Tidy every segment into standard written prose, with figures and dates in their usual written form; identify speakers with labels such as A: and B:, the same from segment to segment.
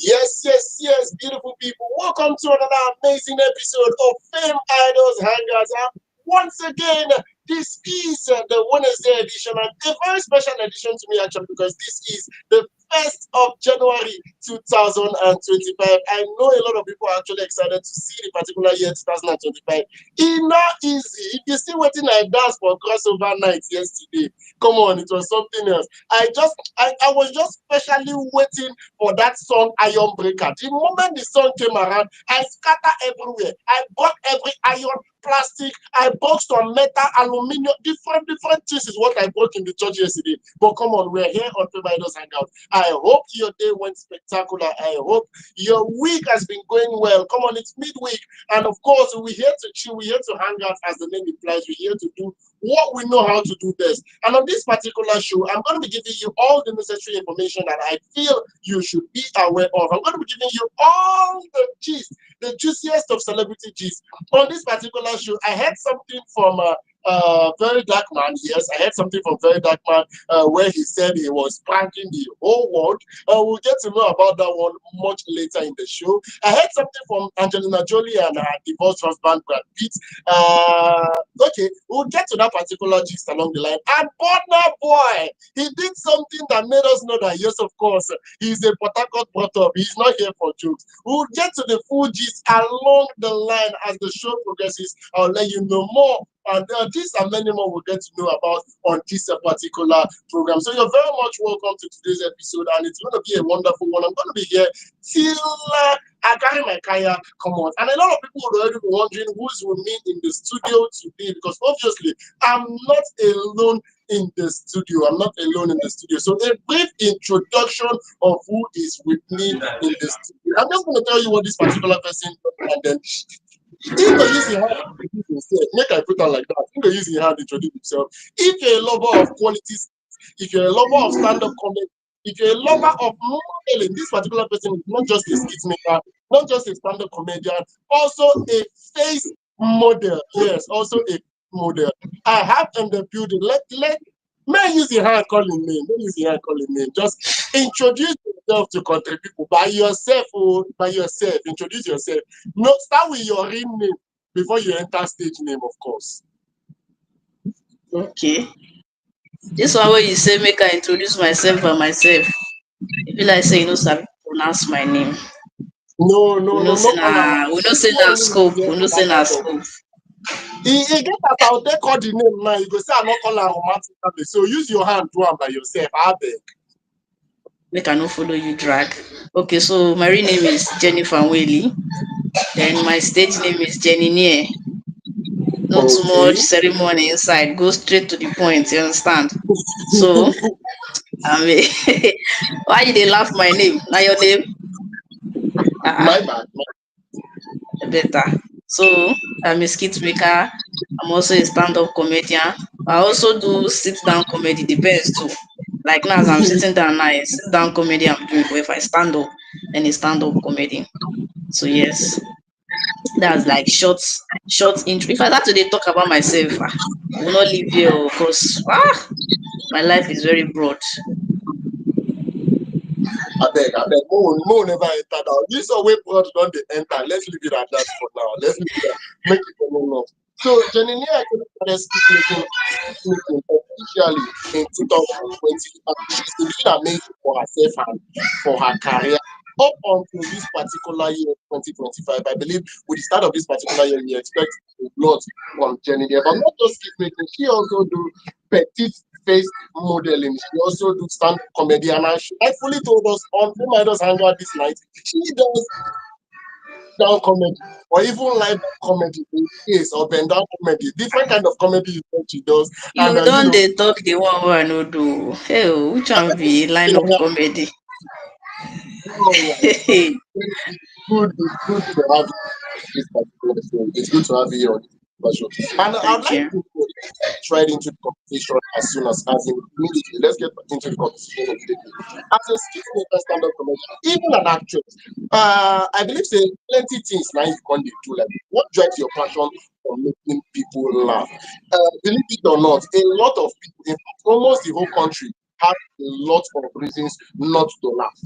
A: Yes, beautiful people. Welcome to another amazing episode of Fame Idols Hangouts. Once again, this is the Wednesday edition, and a very special edition to me actually because this is the 1st of January 2025. I know a lot of people are actually excited to see the particular year 2025. It's not easy. If you're still waiting, I danced for crossover night yesterday. Come on, it was something else. I was just specially waiting for that song Iron Breaker. The moment the song came around, I scatter everywhere. I bought every iron, plastic, I bought some metal, aluminium, different things is what I bought in the church yesterday. But come on, we're here on FameIdols Hangout. I hope your day went spectacular. I hope your week has been going well. Come on, it's midweek. And of course, we're here to chill, we're here to hang out as the name implies. We're here to do what we know how to do best. And on this particular show, I'm going to be giving you all the necessary information that I feel you should be aware of. I'm going to be giving you all the gist, the juiciest of celebrity gist. On this particular show, I heard something from VeryDarkMan. Yes, I heard something from VeryDarkMan where he said he was pranking the whole world. We'll get to know about that one much later in the show. I heard something from Angelina Jolie and her divorced husband, Brad Pitt. Okay, we'll get to that particular gist along the line. And Burna boy, he did something that made us know that, yes, of course, he's a Port Harcourt brought up. He's not here for jokes. We'll get to the full gist along the line as the show progresses. I'll let you know more. And this and many more we'll get to know about on this particular program. So you're very much welcome to today's episode, and it's going to be a wonderful one. I'm going to be here till I carry my kayak, come on. And a lot of people would already be wondering who's with me in the studio today, because obviously I'm not alone in the studio. I'm not alone in the studio. So a brief introduction of who is with me in the studio. I'm just going to tell you what this particular person does, and then if they use the hand to introduce himself, make I put on like that. If they use the hand to introduce himself, if you're a lover of qualities, if you're a lover of stand-up comedy, if you're a lover of modeling, this particular person is not just a skit maker, not just a stand-up comedian, also a face model. Yes, also a model. I have in the building. May use your hand calling name. May use your hand calling name. Just introduce yourself to country people by yourself. Oh, by yourself. Introduce yourself. No, start with your real name before you enter stage name, of course.
B: Okay. This one where you say make I introduce myself by myself. If you like say you know sabi pronounce my name.
A: No,
B: We
A: no,
B: know
A: no,
B: say
A: no,
B: na we know say na scope. We know say na scope.
A: He get that out there call the name now. You go say I'm not calling romantic. So use your hand do am by yourself. I beg.
B: Make I no follow you drag. Okay, so my real name is Jennifer Whaley. Then my stage name is Jenny Near. Not too much
A: Okay.
B: ceremony inside. Go straight to the point. You understand? So I mean, why you dey laugh my name? Now your name?
A: My
B: Uh-uh,
A: bad.
B: better. So I'm a skit maker. I'm also a stand-up comedian. I also do sit-down comedy. Depends too. Like now, as I'm sitting down now, it's sit-down comedy I'm doing. But if I stand up, then it's stand-up comedy. So yes, that's like short intro. If I start to dey talk about myself, I will not leave here because my life is very broad.
A: I beg. Mo never enter now. This way blood don't they enter. Let's leave it at that for now. Let's leave it at, make it for long. So Jenny actually started speaking officially in 2020, and she's been doing amazing for herself and for her career. Up until this particular year, 2025, I believe with the start of this particular year, we expect a lot from Jenny, but not just keep making. She also do petite face modeling. She also do stand comedy, and she rightfully told us on FameIdols Hangout this night. She does down comedy or even live comedy in case or bend down comedy, different kind of comedy is what she does. And
B: You don't dey talk the one wey I no do. Hey, which one be line up comedy?
A: all right. It's good to have you on this particular show. It's good to have you on this particular show. And I'd
B: Thank
A: like
B: you.
A: to get right into the conversation as in immediately. Let's get into the conversation immediately. As a skit maker, stand-up comedian, even an actress, I believe say plenty things now you can do. Like what drives your passion for making people laugh? Believe it or not, a lot of people, in fact, almost the whole country, have a lot of reasons not to laugh.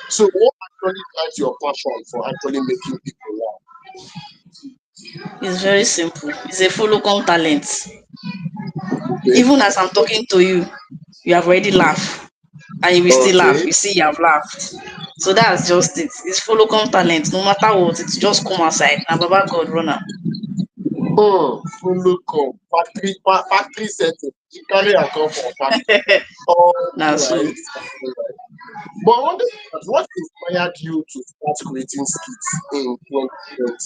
A: So what actually drives your passion for actually making people laugh?
B: It's very simple. It's a follow come talent.
A: Okay.
B: Even as I'm talking to you, you have already laughed. And you will still laugh.
A: Okay.
B: You see, you have laughed. So that's just it. It's follow come talent. No matter what, it's just come outside. Now Baba God runner.
A: Follow come. Factory setting. You carry and come for factory. All
B: Now so
A: right. All right. But I wonder what inspired you to start creating skits in 2020?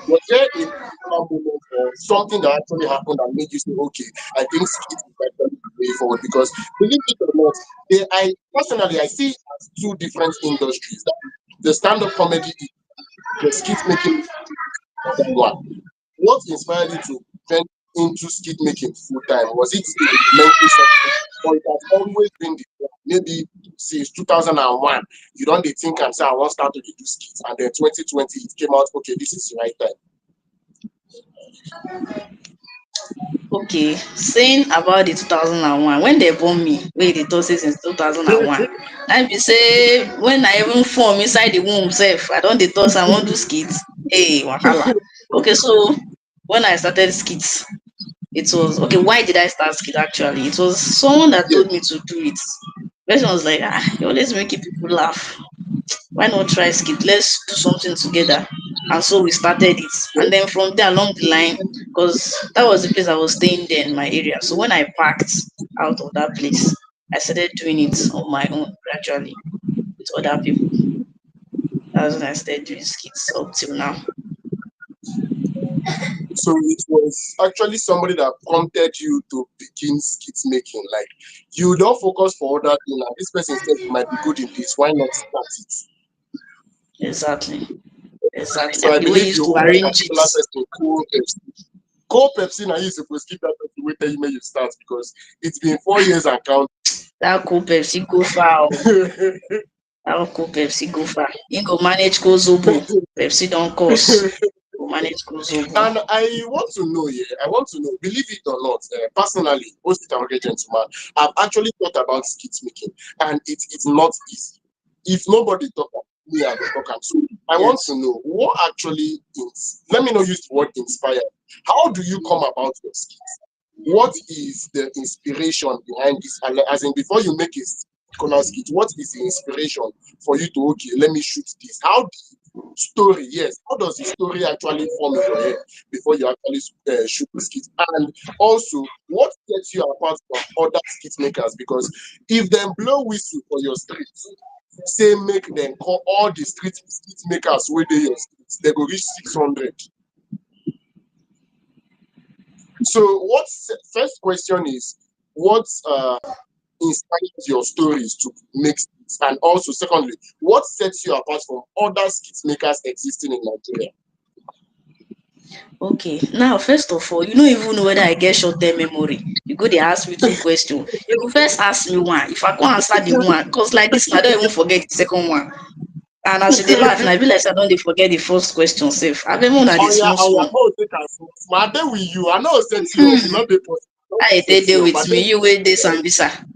A: Was there a particular moment or something that actually happened that made you say, okay, I think skits is actually the way forward? Because believe it or not, I personally I see it as two different industries. The stand-up comedy is the skit making is the other one. What inspired you to venture into skit making full time? Was it in elementary something, or it has always been the plan? Maybe since 2001, you don't dey think and say I want start to dey do skits, and then 2020 it came out. Okay, this is the right time.
B: okay. Saying about the 2001, when they born me, where they talk say since 2001. I be say when I even form inside the womb self, I don't dey talk say I wan do skits. Hey, wahala. Okay, so when I started skits, it was okay. Why did I start skit actually? It was someone that
A: Yeah.
B: told me to do it. Person was like, you always making people laugh. Why not try skit? Let's do something together. And so we started it. And then from there along the line, because that was the place I was staying there in my area. So when I packed out of that place, I started doing it on my own gradually with other people. That was when I started doing skits up till now.
A: So it was actually somebody that prompted you to begin skit making. Like you don't focus for other thing. And this person said you might be good in this. Why not start it?
B: Exactly. Exactly.
A: So
B: I'm
A: I
B: the way you
A: believe
B: used
A: you
B: to
A: owe that
B: arrange it.
A: particular person cool Pepsi. Cold Pepsi now you supposed to keep that person wait till you may you start because it's been 4 years and count.
B: That cool Pepsi go far. Oh. That cool Pepsi go far. You go manage go Zobo. Pepsi don't cost. Go manage go Zobo.
A: And I want to know, yeah, I want to know, believe it or not, personally, host it and gentleman, I've actually thought about skit making, and it's not easy. If nobody talk about me, I go talk am. So I want to
B: Yes.
A: know what actually let me not use the word inspire. How do you come about your skit? What is the inspiration behind this? And as in, before you make a particular skit, what is the inspiration for you to okay, let me shoot this? How story, yes, how does the story actually form in your head before you actually shoot the skit? And also what sets you apart from other skit makers? Because if them blow whistle for your street, say make them call all the street skit makers wey dey your street, they go reach 600. So what first question is what inspires your stories to make skits? And also secondly, what sets you apart from other skit makers existing in Nigeria?
B: Okay. Now, first of all, you don't even know whether I get short-term memory. You go, they ask me two questions. You go first ask me one. If I can't answer the one, because like this, I don't even forget the second one. And as you dey laugh, and I be like, say I don't dey forget the first question safe. I be more na the small
A: Oh yeah,
B: small.
A: oh take am small small. I dey with you. I no set you up. You no dey possible. No
B: How you take
A: set
B: dey
A: you up. I
B: with
A: dey
B: me? You wey dey Sambisa.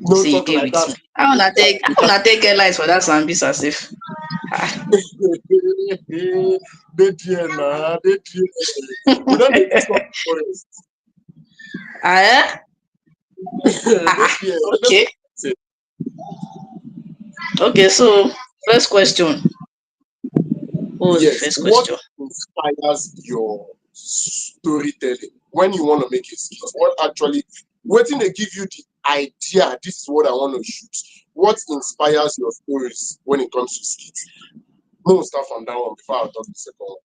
A: no
B: Say you
A: talk
B: dey
A: like
B: with
A: that.
B: me. How una take get light for that Sambisa safe? Ah.
A: Dey there na, dey there. We don dey discuss forest.
B: Ah, eh?
A: Dey
B: Ah,
A: there. Let's
B: okay.
A: say
B: Okay, so first question. What was the
A: yes.
B: first
A: What
B: question?
A: inspires your storytelling when you want to make a skit? What actually, wetin dey give you the idea? This is what I want to shoot. What inspires your stories when it comes to skits? No start from that one before I talk the second one.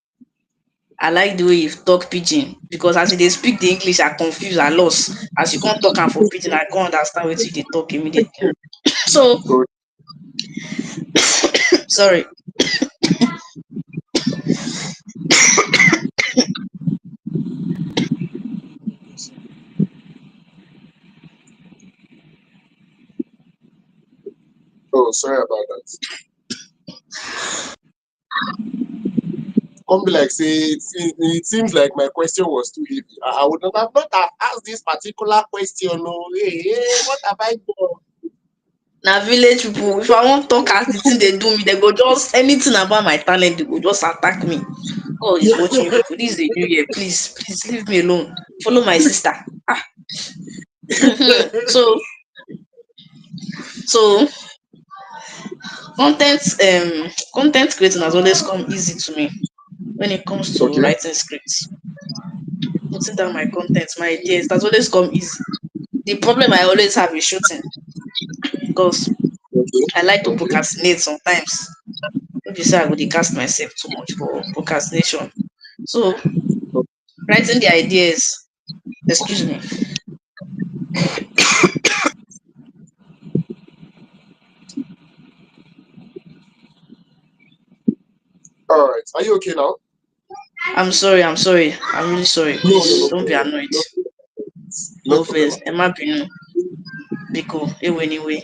B: I like the way you talk pidgin because as you dey speak the English, I confuse, I lost. As you can't talk am for pidgin, I can't understand what you dey talk immediately. So
A: Good.
B: sorry.
A: Oh, sorry about that. Come be like say it seems like my question was too heavy. I would not have asked this particular question. No, hey, what have I done?
B: Now village people, if I want talk as the thing they do me, they go just anything about my talent, they go just attack me. God is watching you people. This is the new year. Please leave me alone. Follow my sister. Ah. so so content content creating has always come easy to me when it comes to
A: Okay.
B: writing scripts, putting down my content, my ideas. It has always come easy. The problem I always have is shooting because
A: Okay.
B: I like to
A: Okay.
B: procrastinate sometimes. Maybe say I go dey cast myself too much for procrastination. So writing the ideas, excuse me.
A: All right. Are you okay now?
B: I'm really sorry,
A: No, no,
B: please.
A: no
B: Don't be
A: problem.
B: annoyed.
A: No, no
B: No
A: problem
B: face.
A: at all.
B: Emma Binu, Biko, Ewe anyway.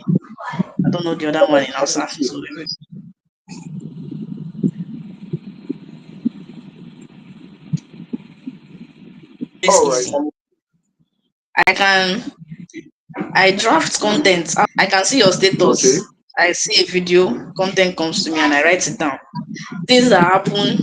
B: I don't know the other one in
A: I'm
B: Hausa.
A: with
B: So
A: you.
B: it's
A: All right.
B: easy. I can I draft content. I can see your
A: Okay.
B: status. I see a video, content comes to me and I write it down. Things that happen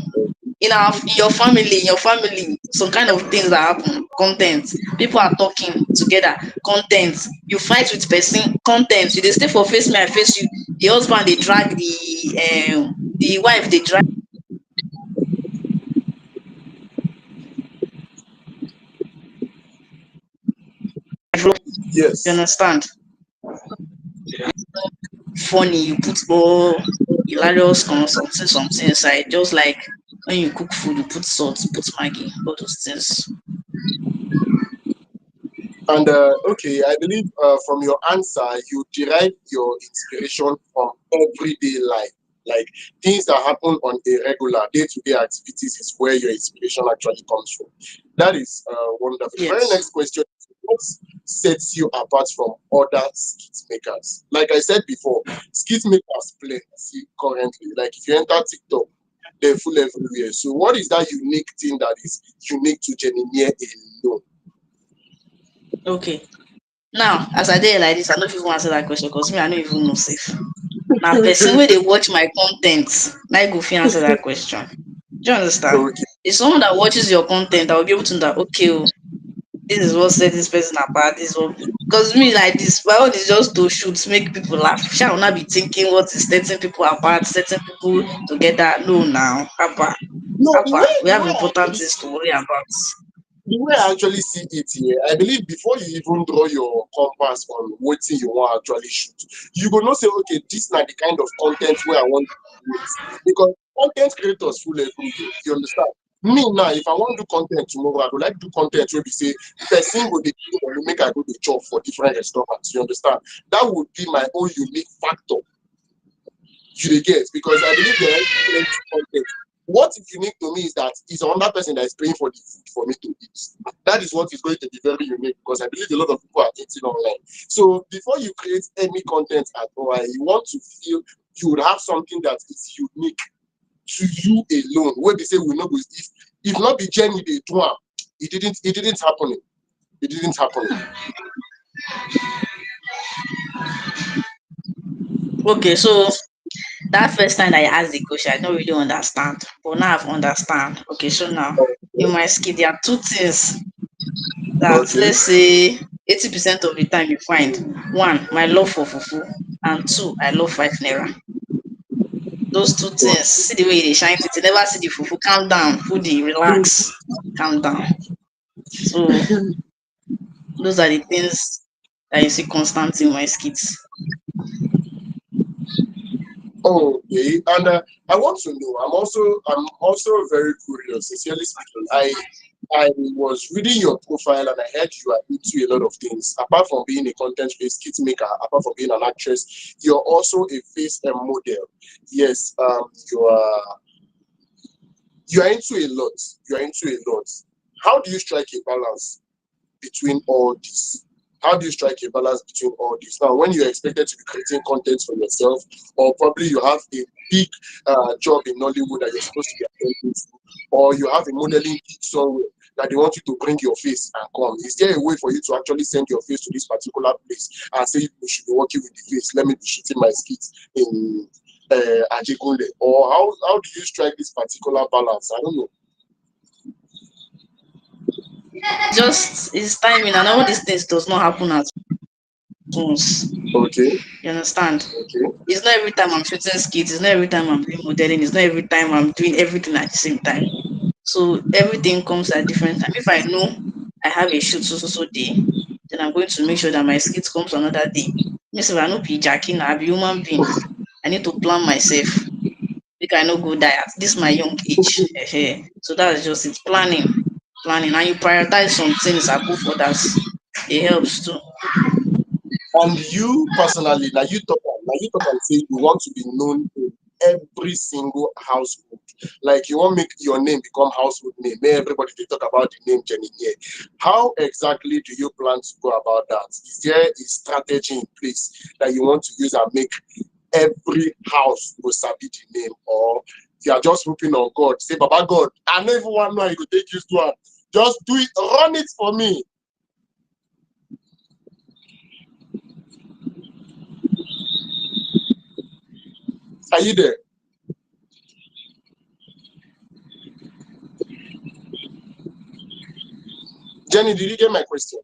B: in your family, some kind of things that happen, content. People are talking together, content. You fight with person, content. You dey stay for face me, I face you. The husband they drag the wife they drag. You
A: Yes.
B: understand? Funny, you put more hilarious something inside. Just like when you cook food, you put salt, put maggi, all those things.
A: And okay, I believe from your answer, you derive your inspiration from everyday life. Like things that happen on a regular day-to-day activities is where your inspiration actually comes from. That is wonderful. The very
B: Yes.
A: next question is what sets you apart from other skit makers? Like I said before, skit makers plenty currently. Like if you enter TikTok, they're full everywhere. So what is that unique thing that is unique to Jenny alone?
B: Okay. Now, as I did like this, I don't even answer that question because me, I don't even know safe. Now, person where they watch my content, now go fit answer that question. Do you understand?
A: Okay.
B: It's someone that watches your content that will be able to know that okay, oh, this is what set this person apart. This one because me like this, my own is just to shoot, make people laugh. Shall not be thinking what is setting people apart, setting people together. No, now,
A: No, the way
B: Papa, we
A: the
B: have
A: way I
B: important
A: actually
B: things
A: see
B: to worry about.
A: the way I actually see it here, I believe before you even draw your compass on what thing you want to actually shoot, you go not say, okay, this not the kind of content where I want to create. Because content creators full everywhere. You understand? Me now, if I want to do content tomorrow, I would like to do content where we say person go the make I go the job for different restaurants. You understand? That would be my own unique factor. You dey get because I believe there are plenty content. What is unique to me is that it's another person that is paying for the food for me to eat. That is what is going to be very unique because I believe a lot of people are eating online. So before you create any content at all, you want to feel you would have something that is unique to you alone. Where they say we know if not be Jenny they do am, it didn't happen. It didn't happen.
B: Okay, so that first time that I asked the question, I don't really understand. But now I've understand. Okay, so now in my skill, there are two things that
A: Okay.
B: let's say 80% of the time you find. One, my love for fufu, and two, I love 5 naira. Those two things. See the way they shine it. You never see the fufu. Calm down, foodie, relax, calm down. So those are the things that you see constant in my skits.
A: Okay, and I want to know. I'm also very curious. Sincerely speaking, I was reading your profile and I heard you are into a lot of things. Apart from being a content-based kit maker, apart from being an actress, you're also a face and model. Yes, you are into a lot. You are into a lot. How do you strike a balance between all this? How do you strike a balance between all this? Now, when you're expected to be creating content for yourself, or probably you have a big job in Nollywood that you're supposed to be attending to, or you have a modeling gig somewhere. that they want you to bring your face and come? Is there a way for you to actually send your face to this particular place and say you should be working with the face? Let me be shooting my skits in Ajegunle, or how do you strike this particular balance? I don't know.
B: Just it's timing, and all these things does not happen at once.
A: Okay.
B: You understand?
A: Okay.
B: It's not every time I'm shooting skits, it's not every time I'm doing modeling, it's not every time I'm doing everything at the same time. So everything comes at different time. If I know I have a shoot so day, then I'm going to make sure that my skit comes another day. Means if I no be jacking, I be human being. I need to plan myself. Because I no go die at this my young age. So that's just it. Planning, and you prioritize some things above others. It helps too.
A: And you personally, now you talk and say you want to be known in every single household. Like you want to make your name become household name. May everybody they talk about the name Jenny here. How exactly do you plan to go about that? Is there a strategy in place that you want to use and make every house go sabi the name, or you are just hoping on God? Say, Baba God, I know everyone know you go take you to one. Just do it, run it for me. Are you there? Jenny, did you get my question?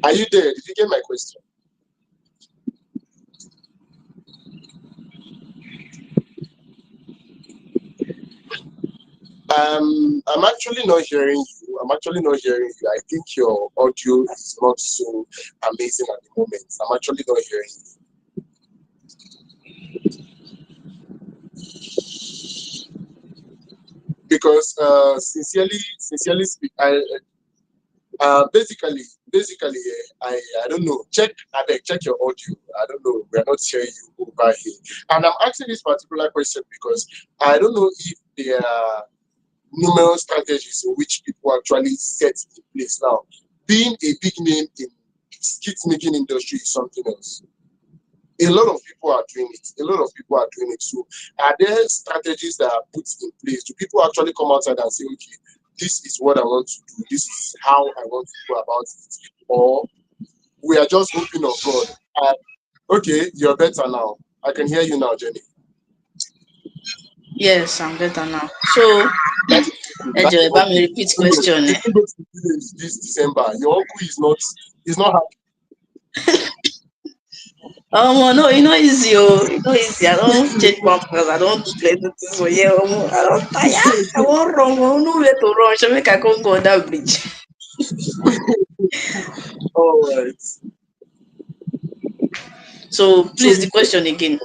A: Are you there? Did you get my question? I'm actually not hearing you. I'm actually not hearing you. I think your audio is not so amazing at the moment. I'm actually not hearing you. Because sincerely speak, basically, I don't know. Check your audio. I don't know. We are not hearing you over here. And I'm asking this particular question because I don't know if there are numerous strategies in which people actually set in place now. Being a big name in skit making industry is something else. A lot of people are doing it. A lot of people are doing it. So are there strategies that are put in place? Do people actually come outside and say, okay, this is what I want to do, this is how I want to go about it? Or we are just hoping on God? Okay, you're better now. I can hear you now, Jenny.
B: Yes, I'm better now. So,
A: That that
B: Ejo,
A: your
B: let me
A: uncle
B: repeat question.
A: you can go to the village this December. Your uncle is not happy.
B: No, you know easy, oh. You know easy. I don't change pampers. I don't do anything for you. I don't tire. I won't run. I don't know where to run. Should make I come go on that bridge.
A: All right.
B: So,
A: So
B: please, the question again.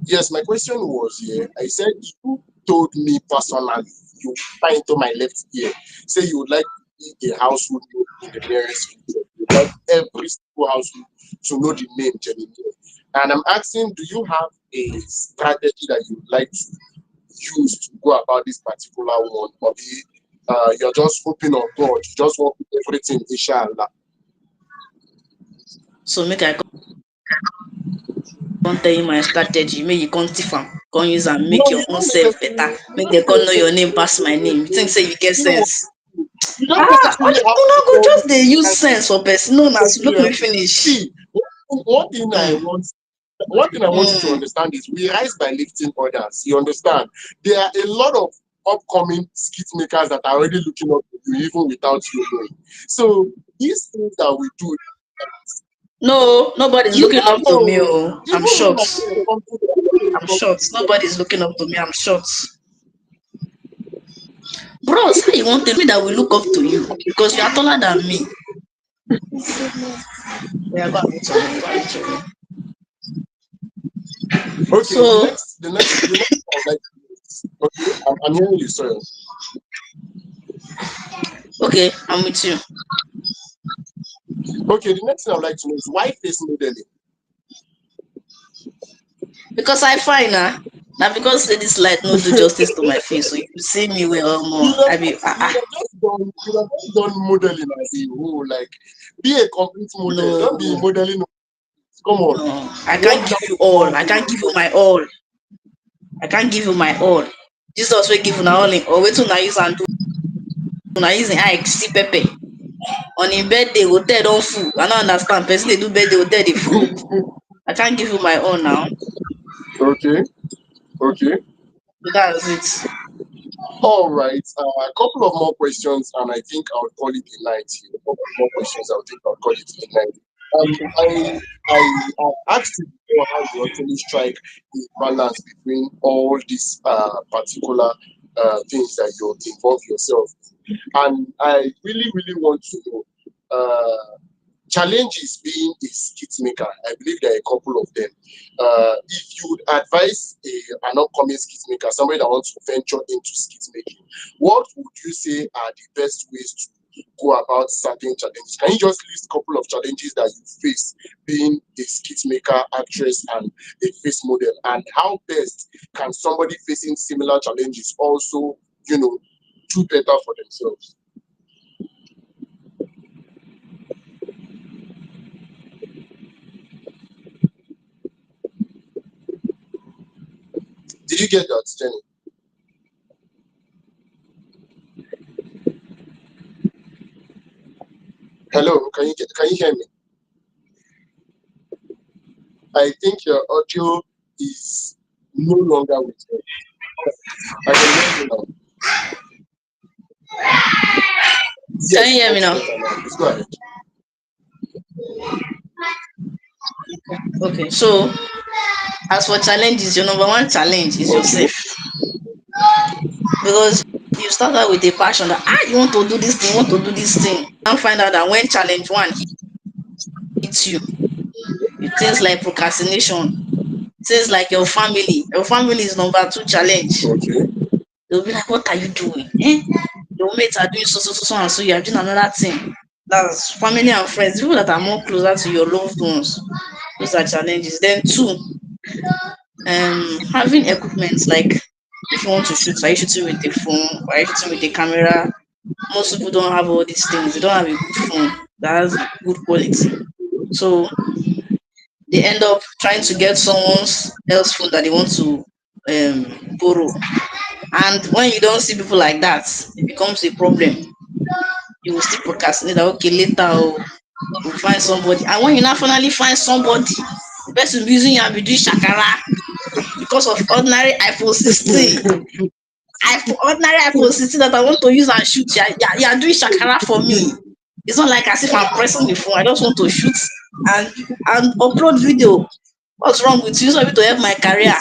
A: yes, my question was here. I said you told me personally, you whisper into my left ear, say you would like to be a household name in the nearest future. You would like every single household to know the name Jenny. And I'm asking, do you have a strategy that you would like to use to go about this particular one, or you're just hoping on God, you just want everything, inshallah?
B: So, make I come tell you my strategy. Make you come tiff am. Come use am
A: No,
B: make your
A: you
B: own
A: don't
B: self better.
A: necessarily, you
B: Make
A: don't
B: dem come know your name
A: necessarily
B: pass my name. You think say you get
A: you know,
B: sense?
A: you don't necessarily have
B: Una
A: to
B: go
A: tell me
B: just dey use
A: precisely
B: sense for person. No, na to look me
A: Nigeria.
B: finish.
A: See, one thing I
B: Mm,
A: want one thing I want you to
B: mm.
A: understand is we rise by lifting others. You understand? There are a lot of upcoming skit makers that are already looking up to you even without you knowing. So these things that we do,
B: No, nobody's
A: you
B: looking
A: don't
B: up to me.
A: know.
B: Oh, I'm
A: Even when I
B: shocked.
A: say something, they
B: I'm
A: come
B: shocked.
A: to you.
B: Nobody's looking up to me. I'm shocked. Bros, how you want to tell me that we look up to you? Because you are taller than me. Yeah, go and meet your name. Go and meet your name.
A: Okay,
B: So,
A: the next I would like to do is, okay, I'm hearing you, sorry.
B: okay, I'm with you.
A: Okay, the next thing I would like to know is why face modeling?
B: Because I find now because say this light no do justice to my face. So you see me well
A: You
B: more.
A: have
B: I be
A: you have just done modeling as a whole, like be a complete model. Don't be
B: no.
A: modeling. Come on.
B: No, I
A: What
B: can't give
A: kind
B: you
A: of
B: all. I
A: boundary
B: can't
A: you
B: give you
A: put?
B: my all. I can't give you my all. Jesus will give you all in or wait till now use and do now using eye see pepper. On him birthday, hotel don't full. I don't understand. Person they do birthday, hotel they full. I can't give you my own now.
A: Okay. Okay.
B: So that's it.
A: All right. A couple of more questions, and I think I'll call it a night here. A couple of more questions, I think I'll call it a night.
B: Okay.
A: I asked you before how you actually strike the balance between all these particular things that you involve yourself in. And I really, really want to know. Challenges being a skit maker. I believe there are a couple of them. If you would advise an upcoming skit maker, somebody that wants to venture into skit making, what would you say are the best ways to go about certain challenges? Can you just list a couple of challenges that you face being a skit maker, actress, and a face model? And how best can somebody facing similar challenges also, do better for themselves? Did you get that, Jenny? Hello, can you hear me? I think your audio is no longer with me. I can hear you now.
B: Can you
A: Yes,
B: hear me
A: much
B: now?
A: better now. Please go ahead.
B: Okay. So as for challenges, your number one challenge is
A: Okay.
B: yourself. Because you start out with a passion that you want to do this thing, you want to do this thing. And find out that when challenge one hits you, things like procrastination, things like your family is number two challenge.
A: Okay.
B: They'll be like, what are you doing? Your mates are doing so and so, you are doing another thing. That's family and friends, people that are more closer to your loved ones. Those are challenges. Then two, having equipment like if you want to shoot, are you shooting with a phone? Are you shooting with a camera? Most people don't have all these things. They don't have a good phone that has good quality. So they end up trying to get someone's else phone that they want to borrow. And when you don't see people like that, it becomes a problem. You will still procrastinate that okay later we'll find somebody. And when you now finally find somebody, the person will be using you and be doing shakara because of ordinary iPhone 16. Ordinary iPhone 16 that I want to use and shoot. You are doing shakara for me. It's not like as if I'm pressing the phone. I just want to shoot and upload video. What's wrong with you? You want me to help my career.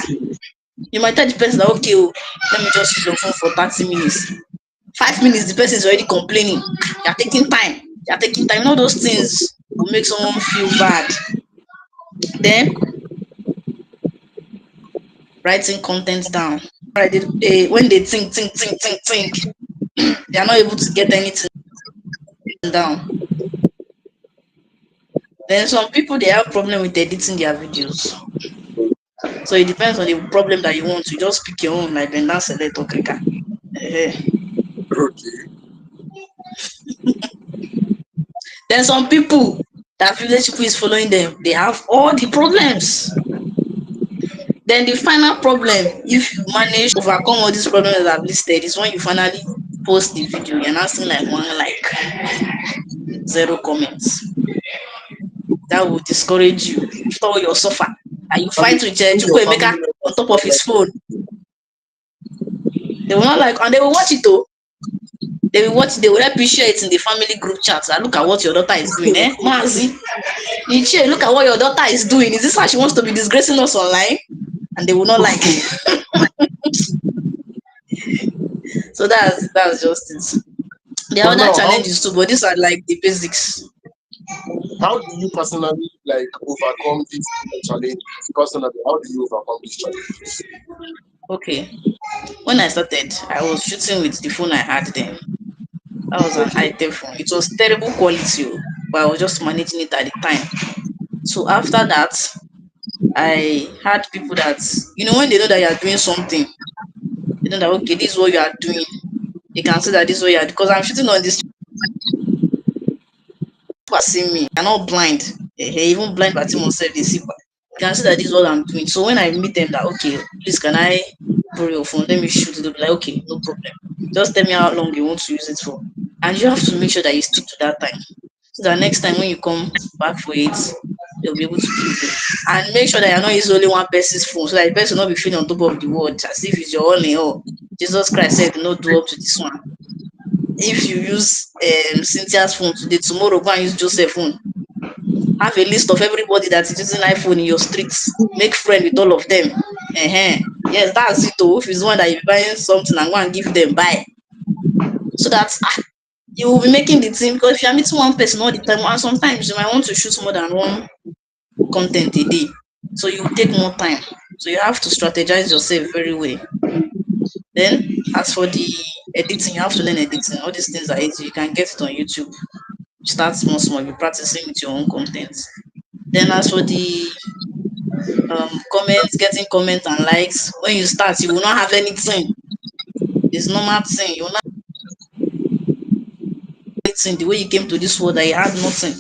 B: You might tell the person that okay, let me just use your phone for 30 minutes. 5 minutes, the person is already complaining. You're taking time. You're taking time. All those things will make someone feel bad. Then writing content down. When they think, they are not able to get anything down. Then some people they have problem with editing their videos. So it depends on the problem that you want. You just pick your own, like then that's select okay.
A: Okay.
B: Then some people that village people is following them, they have all the problems. Then the final problem, if you manage to overcome all these problems that I've listed, is when you finally post the video, you're not seeing like one like, zero comments. That will discourage you. After all your suffer. And you
A: And
B: fight with
A: your family
B: Chukwuemeka on
A: members
B: top
A: don't
B: of his
A: like
B: phone. They will not like, and they will watch it though. They will watch, they will help you share it in the family group chat. And look at what your daughter is doing, eh? Mazi, you share, look at what your daughter is doing. Is this how she wants to be disgracing us online? And they will not like. So that's just it. There are
A: But
B: other
A: now,
B: challenges too, but these are like the basics.
A: how do you personally like overcome these challenges? Personally, how do you overcome these challenges?
B: Okay. When I started, I was shooting with the phone I had then. That was an
A: Okay.
B: item phone. It was terrible quality, but I was just managing it at the time. So after that, I had people that when they know that you are doing something, they know that okay, this is what you are doing. They can say that this is what you are because I'm shooting on this people are seeing me. I'm not blind. Even blind Batim myself, they see. You can see that this is what I'm doing. So when I meet them, that okay, please can I borrow your phone? Let me shoot it. They'll be like, okay, no problem. Just tell me how long you want to use it for. And you have to make sure that you stick to that time. So that next time when you come back for it, they'll be able to give you. And make sure that you're not using only one person's phone, so that the person will not be feeling on top of the world as if it's your only. Oh, Jesus Christ said, no do up to this one. If you use Cynthia's phone today, tomorrow go and use Joseph's phone. Have a list of everybody that is using iPhone in your streets. Make friend with all of them. Yes, that's it. Oh, if it's one that you're buying something and go and give them, buy. So that you will be making the team, because if you're meeting one person all the time, and sometimes you might want to shoot more than one content a day. So you take more time. So you have to strategize yourself very well. Then as for the editing, you have to learn editing. All these things are easy. You can get it on YouTube. Start small, be practicing with your own content. Then as for the comments, getting comments and likes, when you start, you will not have anything. It's normal thing. You will not have anything the way you came to this world that you had nothing.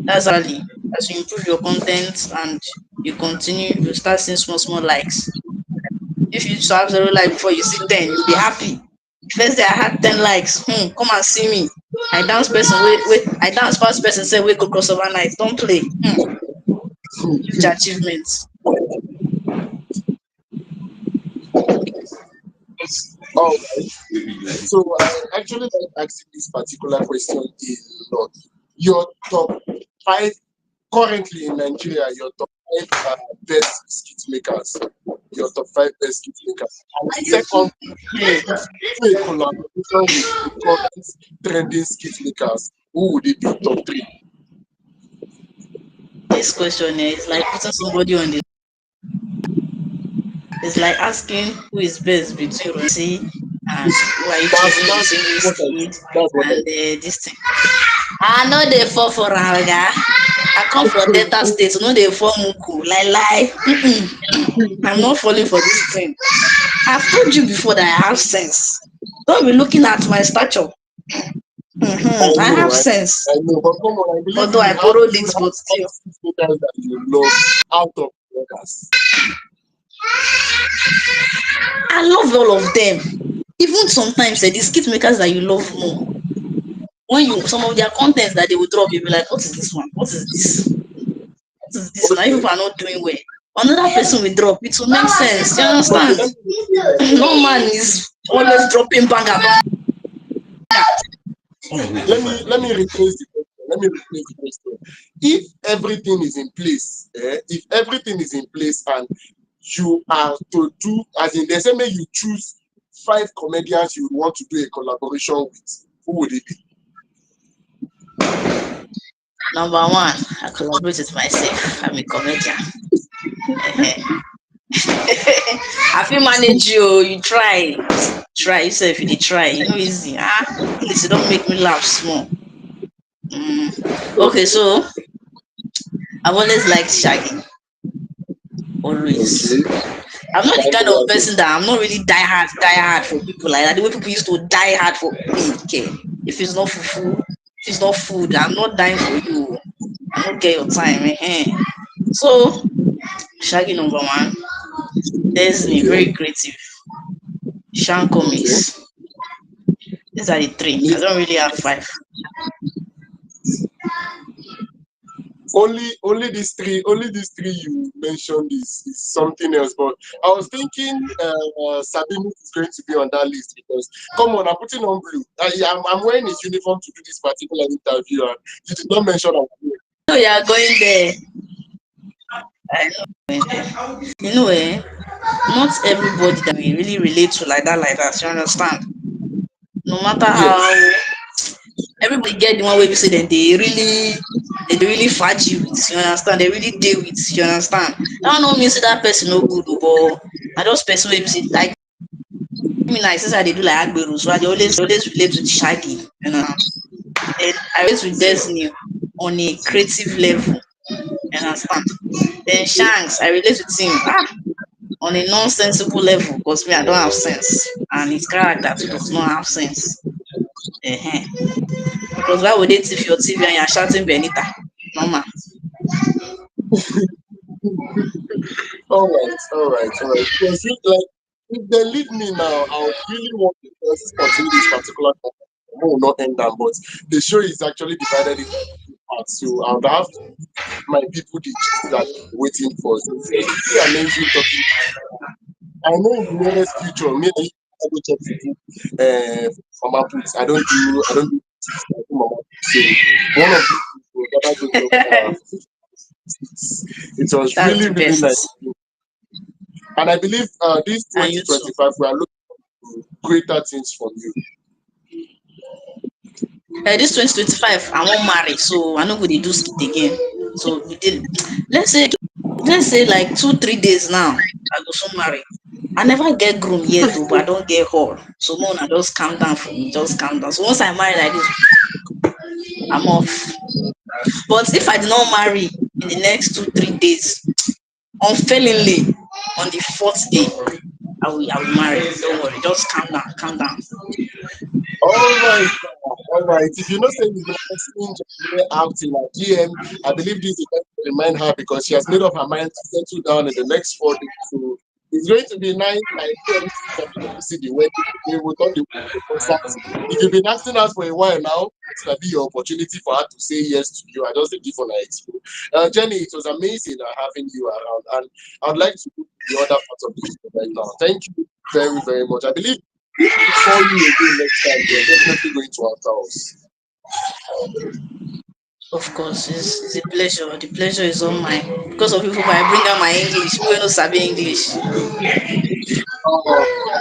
B: That's early. As you improve your content and you continue, you start seeing small likes. If you used to have 0 likes before, you see 10, you'll be happy. First day I had 10 likes. Come and see me. I dance person, wait, I dance past person, say, wait, go cross overnight. Don't play. Huge achievements.
A: All right. So I actually like asking this particular question a lot. Your top five currently in Nigeria, your top five best skit makers. Your top five best skit makers. And second, if you do a collaboration with the current trending skit makers, who would it be top three?
B: This question is like putting somebody on the. It's like asking who is best between Rosie and who are you choosing between this kid and this thing. I know they fall for Raga. I come from Delta State, no they fall Muku. Lie. I'm not falling for this thing. I've told you before that I have sense. Don't be looking at my stature. I have sense.
A: I know, but come on, I believe
B: Although I borrowed it, but still.
A: That you love out of others.
B: I love all of them. Even sometimes the skit makers that you love more. When you some of their contents that they will drop, you'll be like, what is this one? What is this? What is this? Now people are not doing well. Another person will drop, it will make sense. You understand? No man is always dropping banger.
A: Let me rephrase the question. If everything is in place, and you are to do, as in the same way you choose 5 comedians you want to do a collaboration with, who would it be?
B: Number one, I collaborate with myself. I'm a comedian. I feel manage you. You try yourself. You try. You know easy. Please don't make me laugh small. Okay, so I've always liked shagging. Always. I'm not the kind of person that I'm not really die hard for people like that. The way people used to die hard for me. Okay. If it's not fufu, if it's not food, I'm not dying for you. I don't get your time. So Shaggy number one. Disney, very creative. Shan comics. These are the 3. I don't really have 5.
A: Only these three you mentioned is something else. But I was thinking Sabine is going to be on that list, because come on, I'm putting on blue. I'm wearing his uniform to do this particular interview, and you did not mention I'm blue.
B: No, you are going there. I know. You know, not everybody that we really relate to like that. You understand? No matter how everybody get the one way we say that they really fight you with, you understand? They really deal with, you understand? That don't mean say that person no good, but I just person wey say like me like since I they do like Agberu, so I always relate with Shaggy, you know. And I relate with Destiny on a creative level, you understand? Then Shanks, I relate with him on a nonsensical level, because me I don't have sense, and his character too does not have sense. Because why would they tip your TV and you're shouting Benita? Normal.
A: All right. Because like if they leave me now, I would really want to just continue this particular topic. I will not end down, but the show is actually divided into two parts. So I would have to give my people the gist that they're waiting for. So it was really amazing talking. I know in the nearest future, me and you will go check food mama puts. I don't do tips, I do mama puts. So one of these things will gather go chop it was
B: That's
A: really,
B: the
A: really nice.
B: best.
A: And I believe this
B: And you too.
A: 2025 we are looking for greater things from you.
B: This 2025, I won't marry, so I know go dey do skit again. So we did. Let's say, let's say like 2 3 days now. I go soon marry. I never get groom yet, though, but I don't get hall. So Mona, just calm down for me. Just calm down. So once I marry like this, I'm off. But if I did not marry in the next 2 3 days, unfailingly, on the fourth day, I will marry. Don't worry. Just calm down. Calm down.
A: All right. If you know say you've been seeing Jolie out in her DM, I believe this is going to remind her because she has made up her mind to settle down in the next 4 days. So it's going to be nice. Like you see the wedding, we will talk the concert. If you've been asking us for a while now, it's gonna be your opportunity for her to say yes to you. I just give on her expo. Jenny, it was amazing having you around, and I would like to go to the other part of the show right now. Thank you very, very much. I believe if we call you again next time, you're definitely going to answer us.
B: Of course, it's a pleasure. The pleasure is all mine. Because of people, I bring out my English. People wey no sabi English.
A: Uh,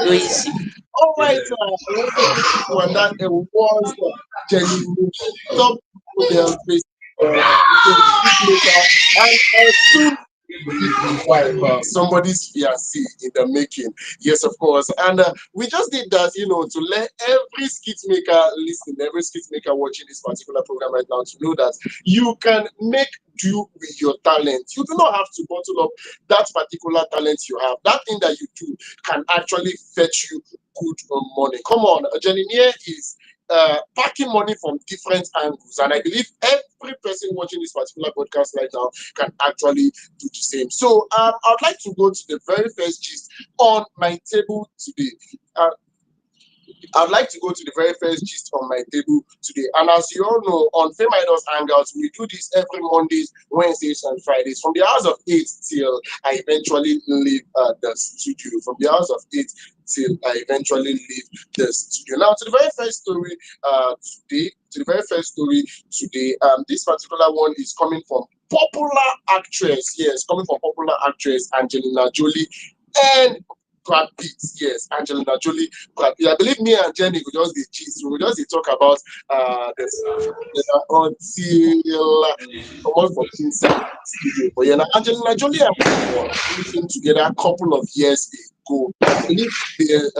B: Go easy.
A: all right, I want to thank you, and that it was Jenny, top model, face, maker, and soon be wife, somebody's fiancé in the making. Yes, of course. And we just did that, to let every skit maker listen, every skit maker watching this particular program right now to know that you can make do with your talent. You do not have to bottle up that particular talent you have. That thing that you do can actually fetch you good money. Come on, Jenny is packing money from different angles. And I believe every person watching this particular podcast right now can actually do the same. So I'd like to go to the very first gist on my table today. Uh, I'd like to go to the very first gist on my table today. And as you all know, on FameIdols Hangouts, we do this every Mondays, Wednesdays, and Fridays from the hours of 8 till I eventually leave the studio. From the hours of 8 till I eventually leave the studio. Now, to the very first story today, this particular one is coming from popular actress. Yes, coming from popular actress Angelina Jolie and Brad Pitt. Yes, Angelina Jolie, Brad Pitt. I believe me and Jenny will just be gist. We will just talk about this until come on from inside the studio. But yeah, now Angelina Jolie and Brad Pitt actually came together a couple of years ago. I believe the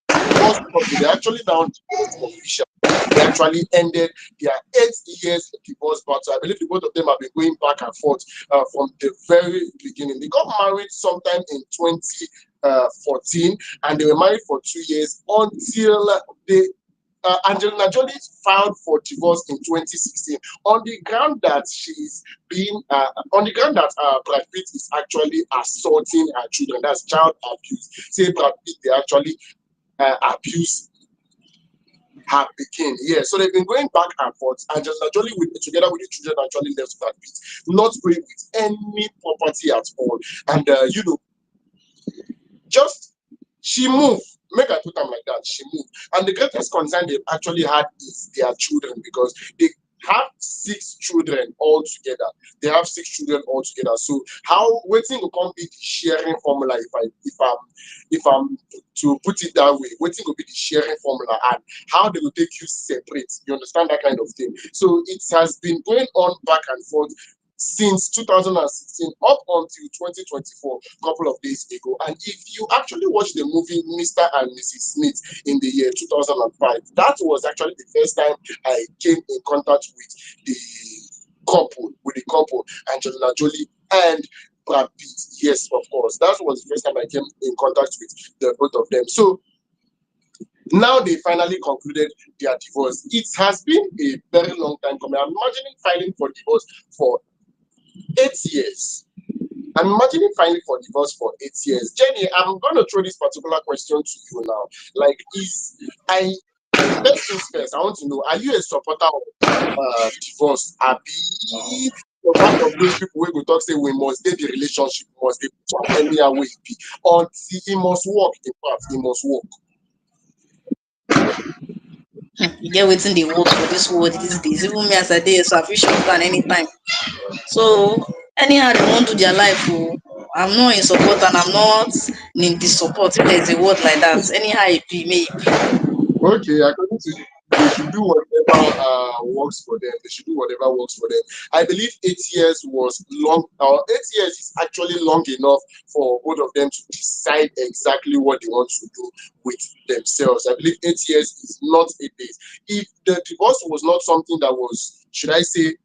A: divorce couple they actually now divorced official. They actually ended their 8 years divorce battle. I believe the both of them have been going back and forth from the very beginning. They got married sometime in 2014 and they were married for 2 years until they Angelina Jolie filed for divorce in 2016 on the ground that she's being on the ground that Brad Pitt is actually assaulting her children. That's child abuse. Say Brad Pitt they actually abuse her pikin. Yeah, so they've been going back and forth. Angelina Jolie together with the children actually left Brad Pitt, not going with any property at all. And just she moved. Make I put them like that. She moved. And the greatest concern they've actually had is their children because they have 6 children altogether. They have 6 children altogether. So how waiting will come be the sharing formula if I'm to put it that way, waiting will be the sharing formula and how they will take you separate. You understand that kind of thing. So it has been going on back and forth since 2016 up until 2024, a couple of days ago. And if you actually watch the movie Mr. and Mrs. Smith in the year 2005, that was actually the first time I came in contact with the couple, Angelina Jolie and Brad Pitt. Yes, of course. That was the first time I came in contact with the both of them. So Now they finally concluded their divorce. It has been a very long time coming. I'm imagining filing for divorce for 8 years. I'm imagining filing for divorce for 8 years. Jenny, I'm going to throw this particular question to you now. Like, I first things first, I want to know: are you a supporter of divorce? Abi, you're part of those people who go talk say we must get the relationship, must be anyhow way it be, until it must work. In fact, it must work.
B: You get waiting the work for this world these days. Even me as I did, so I feel shut down anytime. So anyhow they won't do their life. Oh, I'm not in support and I'm not in the support. If there's a word like that, anyhow it be, may it be.
A: Okay, according to you, they should do whatever works for them. They should do whatever works for them. I believe 8 years was long. 8 years is actually long enough for both of them to decide exactly what they want to do with themselves. I believe 8 years is not 8 days. If the divorce was not something that was, should I say,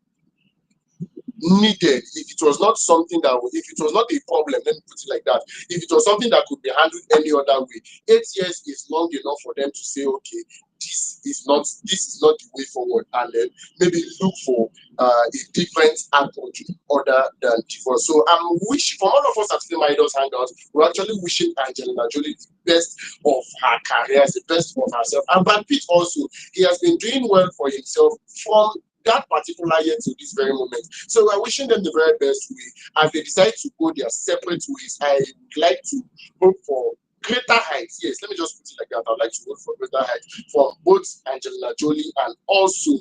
A: needed, if it was not something that, if it was not a problem, let me put it like that, if it was something that could be handled any other way, 8 years is long enough for them to say, okay, this is not the way forward, and then maybe look for a different approach other than divorce. So I'm wishing, for all of us at FameIdols Hangout, we're actually wishing Angelina Jolie the best of her career, the best of herself, and Brad Pitt also. He has been doing well for himself from that particular year to this very moment. So we're wishing them the very best way. As they decide to go their separate ways, I would like to hope for greater heights. Yes, let me just put it like that. I'd like to hope for greater heights from both Angelina Jolie and also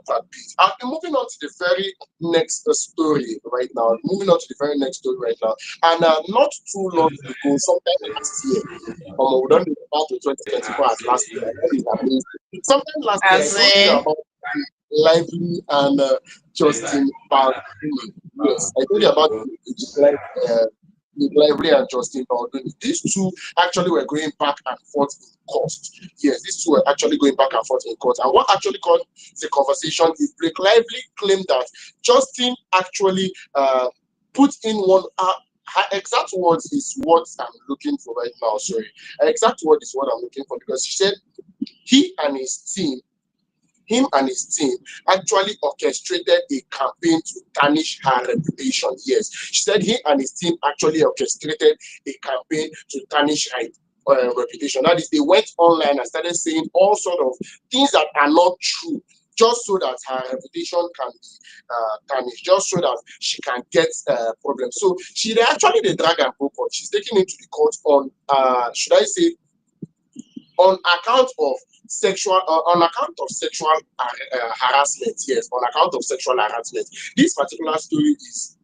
A: Brad Pitt. I'll be moving on to the very next story right now. Moving on to the very next story right now. And not too long ago, sometime last year, we don't know about 2024 as last year. That is amazing. Sometime last year, I
B: As
A: told you
B: in,
A: about Lively and Justin Baldoni. Yes, I told you about Lively and Justin Baldoni. These two actually were going back and forth in court. Yes, these two were actually going back and forth in court. And what actually caused the conversation is Blake Lively claimed that Justin actually put in one. Her exact words is what I'm looking for right now. Sorry, her exact word is what I'm looking for, because she said he and his team him and his team actually orchestrated a campaign to tarnish her reputation. Yes, she said he and his team actually orchestrated a campaign to tarnish her reputation. That is, they went online and started saying all sort of things that are not true, just so that her reputation can be tarnished, just so that she can get problems. So she actually the drag and go court. She's taken into the court on should I say, on account of sexual harassment. Yes, on account of sexual harassment. This particular story is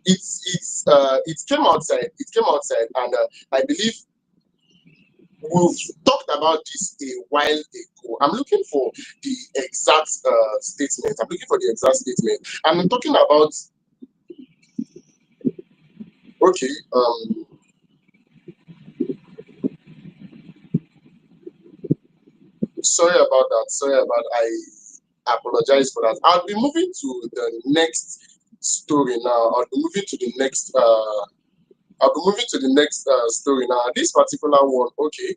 A: it came outside. It came outside, and I believe we've talked about this a while ago. I'm looking for the exact statement. I'm looking for the exact statement. I'm talking about, okay. Sorry about that. Sorry about, I apologize for that. I'll be moving to the next story now. I'll be moving to the next story now. This particular one, okay.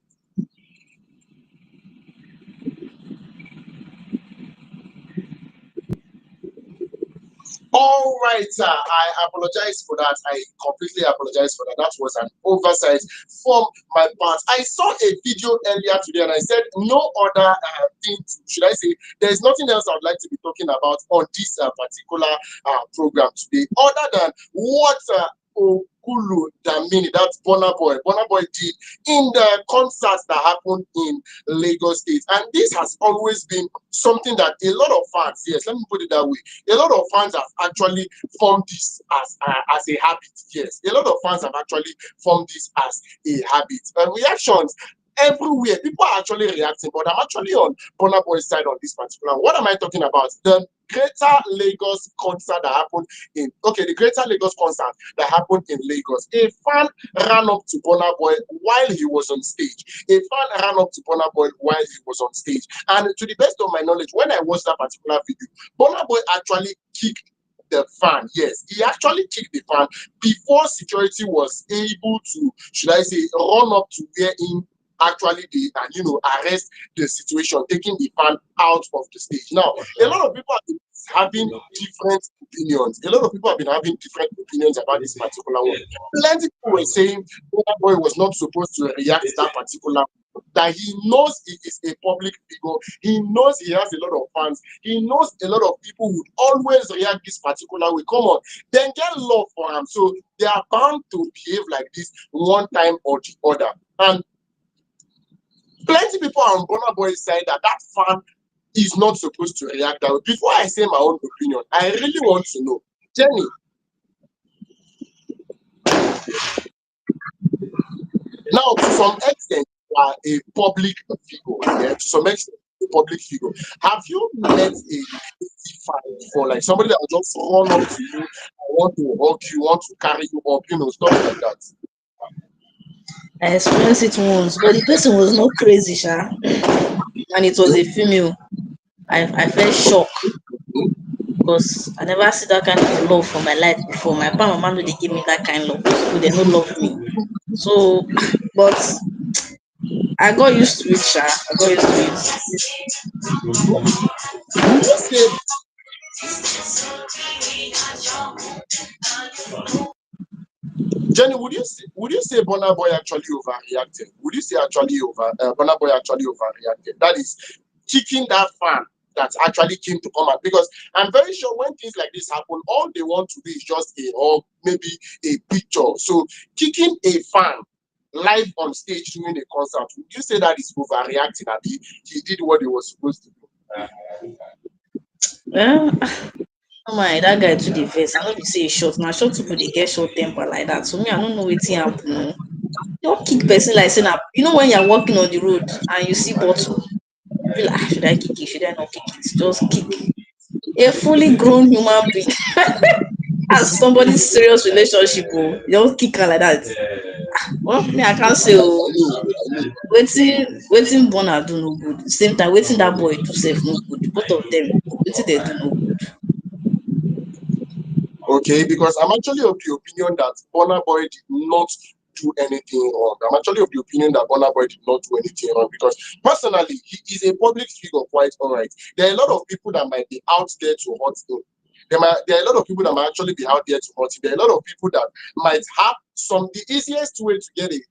A: All right, I apologize for that. I completely apologize for that. That was an oversight from my part. I saw a video earlier today, and I said no other thing. Should I say there is nothing else I would like to be talking about on this particular program today, other than what Okulu Damini, that's Burna Boy did in the concerts that happened in Lagos State, and this has always been something that a lot of fans, yes, let me put it that way, a lot of fans have actually formed this as a habit. Yes, a lot of fans have actually formed this as a habit. Reactions everywhere, people are actually reacting, but I'm actually on Burna Boy's side on this particular. What am I talking about? The Greater Lagos concert that happened the Greater Lagos concert that happened in Lagos. A fan ran up to Burna Boy while he was on stage. A fan ran up to Burna Boy while he was on stage. And to the best of my knowledge, when I watched that particular video, Burna Boy actually kicked the fan. Yes, he actually kicked the fan before security was able to, should I say, run up to where actually arrest the situation, taking the fan out of the stage. Now, a lot of people have been having different opinions. A lot of people have been having different opinions about this particular one. Plenty of people were saying that boy was not supposed to react to that particular, that he knows he is a public figure. He knows he has a lot of fans. He knows a lot of people would always react this particular way. Come on, then get love for him. So they are bound to behave like this one time or the other. And plenty people on Burna Boy's side that fan is not supposed to react that way. Before I say my own opinion, I really want to know, Jenny. Now, to some extent, you are a public figure. Yeah, to some extent, a public figure. Have you met a crazy fan before, like somebody that will just run up to you, want to hug you, want to carry you up, stuff like that?
B: I experienced it once, but the person was not crazy, sha. And it was a female. I felt shock because I never see that kind of love for my life before. My papa and mama no dey give me that kind of love. So they no love me. So, but I got used to it, sha. I got used to
A: Would you say, Jenny? Would you say Burna Boy actually overreacted? Would you say Burna Boy actually overreacted? That is kicking that fan that actually came to come out, because I'm very sure when things like this happen, all they want to do is just a hug, maybe a picture. So kicking a fan live on stage during a concert, would you say that is overreacting? That he did what he was supposed to do?
B: it. Oh my, that guy too the vex. I know be say e short. Now short people they get short temper like that. So me, I don't know wetin happen. Oh. Don't kick person like saying that. You know when you're walking on the road and you see bottle, you be like, should I kick it? Should I not kick it? Just kick. A fully grown human being has somebody's serious relationship. Oh, you don't kick her like that. Well, me, I can't say. Oh, waiting Burna do no good. Same time, waiting that boy do safe no good. Both of them, waiting they do no good.
A: Okay, because I'm actually of the opinion that Burna Boy did not do anything wrong. I'm actually of the opinion that Burna Boy did not do anything wrong, because personally, he is a public figure, quite all right. There are a lot of people that might be out there to hurt him. There are a lot of people that might actually be out there to hurt him. There are a lot of people that might have the easiest way to get a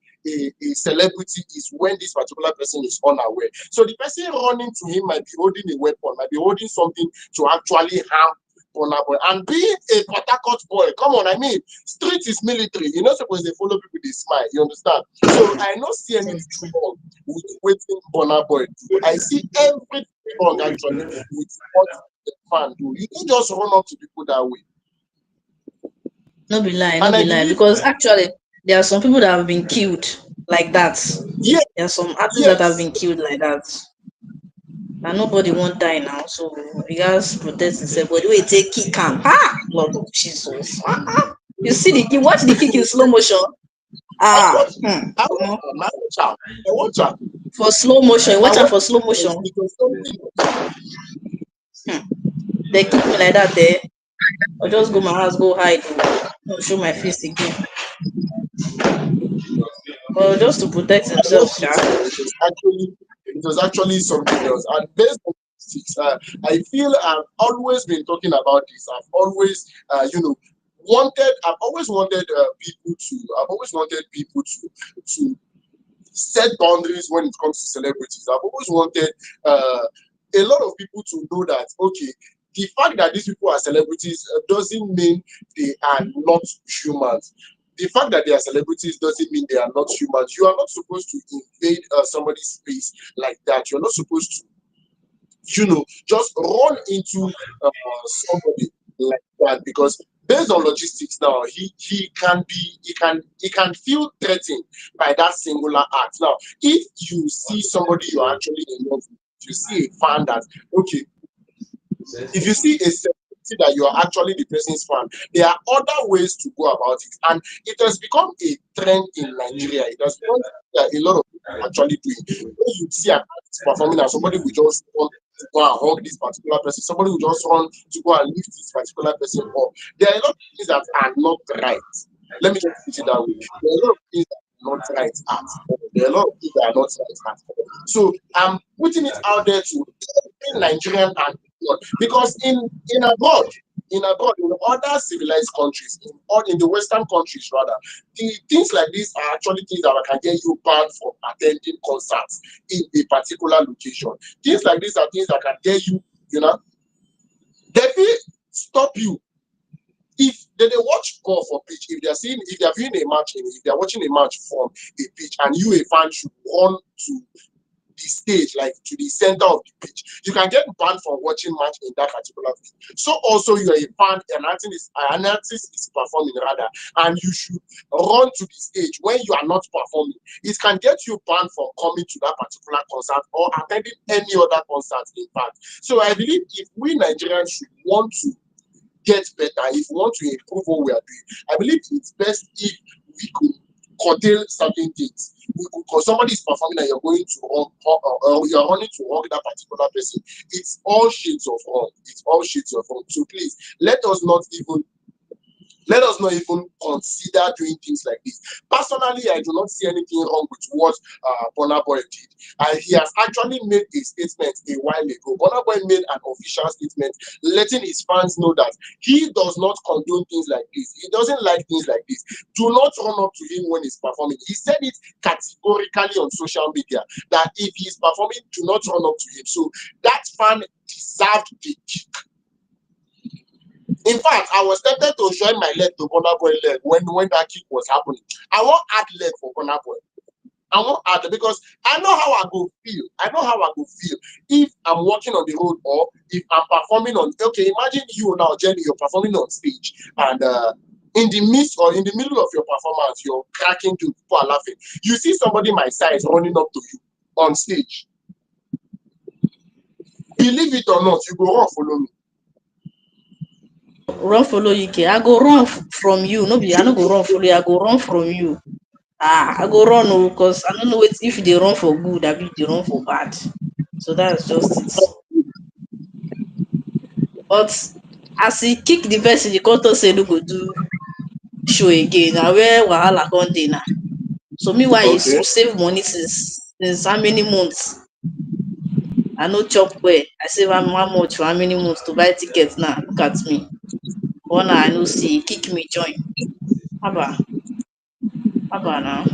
A: celebrity is when this particular person is unaware. So the person running to him might be holding a weapon, might be holding something to actually harm Burna Boy. And being a Patakot boy, come on, I mean, street is military. You're not supposed to follow people, they smile. You understand? So I don't see anything wrong with waiting Burna Boy do. I see everything wrong actually with what the fan do. You can just run up to people that way.
B: No be lie, no
A: And
B: be
A: I
B: lie.
A: believe,
B: Because actually, there are some people that have been killed like that.
A: yes,
B: There are some artists that have
A: yes.
B: been killed like that. And nobody won't die now. So you guys protest himself. But the way you take kick him, Lord of Jesus. You watch the kick in slow motion.
A: I watch, I
B: Come
A: watch,
B: on.
A: I watch her. I watch her.
B: For slow motion, you watch
A: And
B: out
A: when
B: for slow motion.
A: it was something,
B: They kick me like that there. I'll just go my house, go hide. Not show my face again. Well, just to protect
A: I
B: himself,
A: watched
B: sha.
A: it was actually something else. And based on statistics, I feel I've always been talking about this. I've always, I've always wanted people to set boundaries when it comes to celebrities. I've always wanted a lot of people to know that, okay, the fact that these people are celebrities doesn't mean they are not humans. The fact that they are celebrities doesn't mean they are not humans. You are not supposed to invade somebody's space like that. You're not supposed to, just run into somebody like that, because based on logistics now, he can feel threatened by that singular act. Now, if you see somebody you're actually in love with, if you see a fan that, okay, if you see a celebrity that you are actually the person's fan, there are other ways to go about it. And it has become a trend in Nigeria. It has become that a lot of people actually doing. When you see an artist performing and somebody will just want to go and hug this particular person, somebody will just want to go and lift this particular person up. There are a lot of things that are not right. Let me just put it that way. There are a lot of things that not right at. There are a lot of things that are not right at. So I'm putting it out there to Nigerian and abroad, because in abroad, in other civilized countries, in the Western countries rather, the things like this are actually things that can get you banned from attending concerts in a particular location. Things like this are things that can get you, they will stop you. If they watch ball for pitch, if they're viewing a match, if they're watching a match from a pitch, and you a fan should run to the stage, like to the center of the pitch, you can get banned from watching match in that particular pitch. So also you're a fan, an artist is performing rather, and you should run to the stage when you are not performing. It can get you banned from coming to that particular concert or attending any other concert, in fact. So I believe if we Nigerians should want to get better, if we want to improve what we are doing, I believe it's best if we could curtail certain things. Because somebody is performing and you're going to or you're running to hug that particular person, it's all shades of wrong. It's all shades of wrong. So please let us not even consider doing things like this. Personally, I do not see anything wrong with what Burna Boy did. He has actually made a statement a while ago. Burna Boy made an official statement letting his fans know that he does not condone things like this. He doesn't like things like this. Do not run up to him when he's performing. He said it categorically on social media that if he's performing, do not run up to him. So that fan deserved the kick. In fact, I was tempted to join my leg to Burna Boy leg when that kick was happening. I want add leg for Burna Boy. I want add, because I know how I go feel. I know how I go feel if I'm walking on the road or if I'm performing on. Okay, imagine you now, Jenny, you're performing on stage, and in the midst or in the middle of your performance, you're cracking to people are laughing. You see somebody my size running up to you on stage. Believe it or not, you go run follow me.
B: Run follow you, I go run from you. No be I no go run follow you, I go run from you. I go run because I don't know if they run for good, I be they run for bad. So that's just it. But as he kick the person, the court say no go do show again. Now where wahala come dey now. So meanwhile you
A: Okay.
B: save money since how many months? I no chop well. I save how much for how many months to buy tickets now. Look at me. But now I no see. Kick me join. Haba now.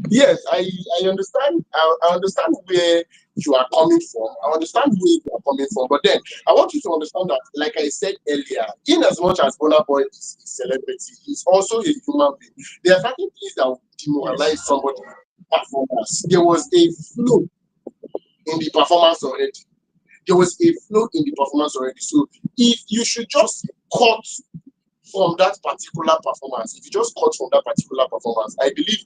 A: Yes, I understand. I understand where you are coming from. I understand where you are coming from. But then I want you to understand that, like I said earlier, in as much as Burna Boy is a celebrity, he's also a human being. There are certain things that will demoralize somebody's performance. There was a flow in the performance already. So if you should just cut from that particular performance, I believe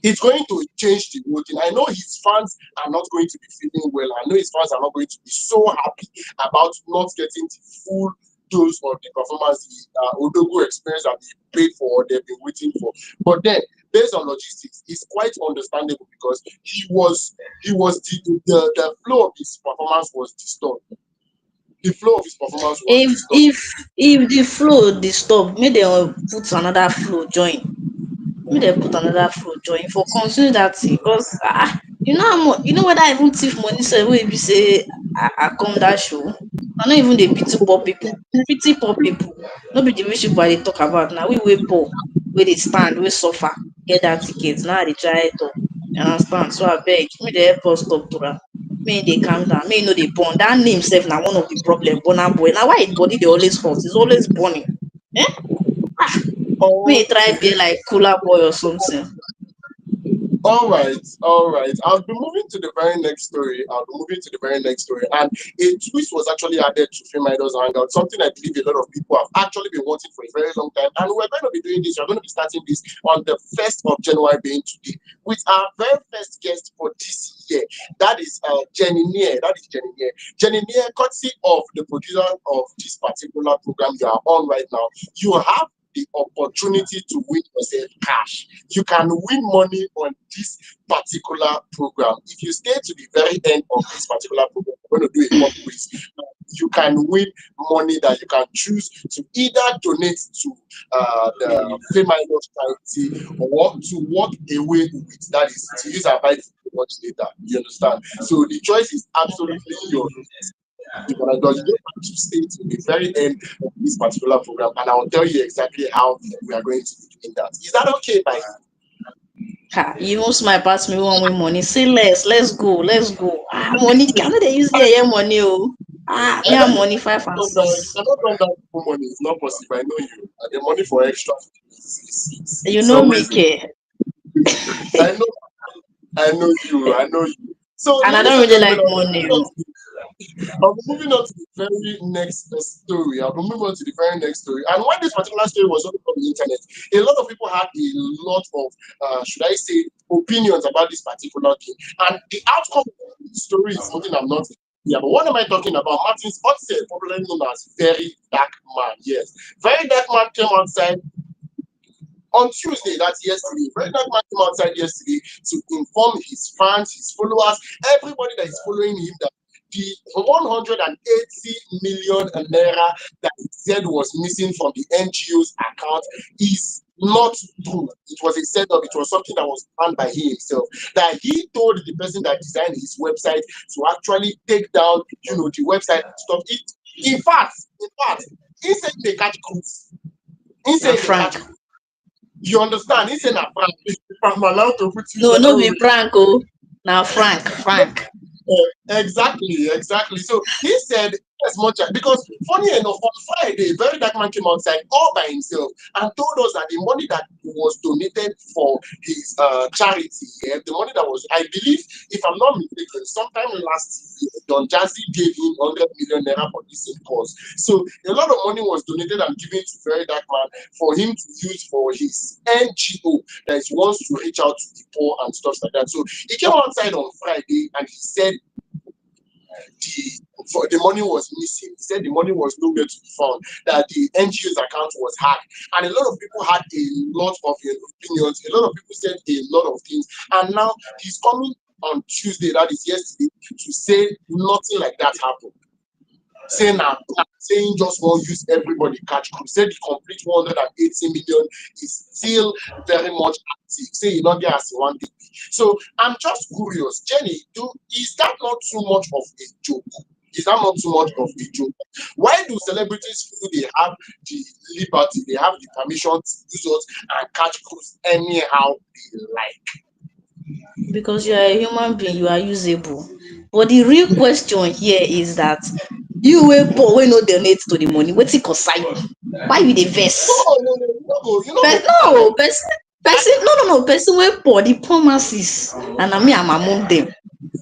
A: it's going to change the whole thing. I know his fans are not going to be feeling well. I know his fans are not going to be so happy about not getting the full dose of the performance the Odogo experience that they paid for or they've been waiting for. But then, based on logistics, it's quite understandable because the flow of his performance was disturbed. The flow of his performance was disturbed.
B: If the flow disturb, make dem put another flow join. Make dem put another flow join for continue that thing, because you know how much, you know whether I even thief money sef wey be say I come that show. I no even dey pity poor people. Pity poor people. No be the rich people I dey talk about. Na we wey poor, wey dey stand, wey suffer, get that ticket. Now I dey try talk. You understand? So abeg, make dem help us talk to am. Make e dey calm down. Make e no dey burn. That name sef na one of the problem. Burna Boy. Na why him body dey always hot? He's always burning. Eh? May try be like cooler boy or something.
A: All right. I'll be moving to the very next story. And a twist was actually added to FameIdols Hangout, something I believe a lot of people have actually been wanting for a very long time. And we're going to be doing this. We're going to be starting this on the 1st of January, being today, with our very first guest for this year. That is Jenny Neer. Jenny Neer, courtesy of the producer of this particular program you are on right now. You have the opportunity to win yourself cash. You can win money on this particular program. If you stay to the very end of this particular program, we're going to do a pop quiz. you can win money that you can choose to either donate to the FameIdols charity or to walk away with. That is to use our bite much later. You understand? So the choice is absolutely yours. You just have to stay to the very end of this particular program, and I will tell you exactly how we are going to be doing that. Is that okay by you?
B: Ha, you won't smile pass me one way money. Say let's go, let's go. Ah, money, can they use the money? Oh, ah, me
A: I know
B: have
A: you
B: money 5 and 6.
A: cannot run down for money. It's not possible. I know you. And the money for extra
B: You
A: it's
B: know me,
A: always.
B: care.
A: I know. I know you. I know you. So,
B: And I
A: ladies
B: don't
A: and
B: really
A: gentlemen,
B: like money. Oh.
A: I'll be moving on to the very next story. I'll be moving on to the very next story. And when this particular story was opened on the internet, a lot of people had a lot of, should I say, opinions about this particular thing. And the outcome of the story is something I'm not. Yeah, but what am I talking about? Martin Spotted, popularly known as Very Dark Man. Yes, Very Dark Man came outside on Tuesday, that's yesterday. Very Dark Man came outside yesterday to inform his fans, his followers, everybody that is following him that the 180 million naira that he said was missing from the NGO's account is not true. It was a setup. It was something that was planned by he himself. That he told the person that designed his website to actually take down, the website and stuff. In fact, he said they catch cruise. He
B: Now
A: said they catch
B: Frank.
A: cruise. You understand? He said na prank. If I'm allowed to put use
B: No,
A: that
B: no be
A: word.
B: prank. Oh, now Frank.
A: Exactly. So he said as much as because funny enough, on Friday, Very Dark Man came outside all by himself and told us that the money that was donated for his charity, the money that was, I believe, if I'm not mistaken, sometime last year, Don Jazzy gave him 100 million naira for this same cause. So a lot of money was donated and given to Very Dark Man for him to use for his NGO that he wants to reach out to the poor and stuff like that. So he came outside on Friday and he said the money was missing. He said the money was nowhere to be found, that the NGO's account was hacked. And a lot of people had a lot of opinions. A lot of people said a lot of things. And now he's coming on Tuesday, that is yesterday, to say nothing like that happened. Saying just won't use everybody catch crew. Say the complete 180 million is still very much active. Say you not there as one thing. So I'm just curious, Jenny, is that not too much of a joke? Is that not too much of a joke? Why do celebrities feel they have the liberty, they have the permission to use us and catch crews anyhow they like?
B: Because you are a human being, you are usable. But the real question here is that you will poor when no donate to the money. What's it concern you? Why you the verse?
A: No, you know,
B: No, person, no. Person will poor the poor masses, and I mean I'm among them.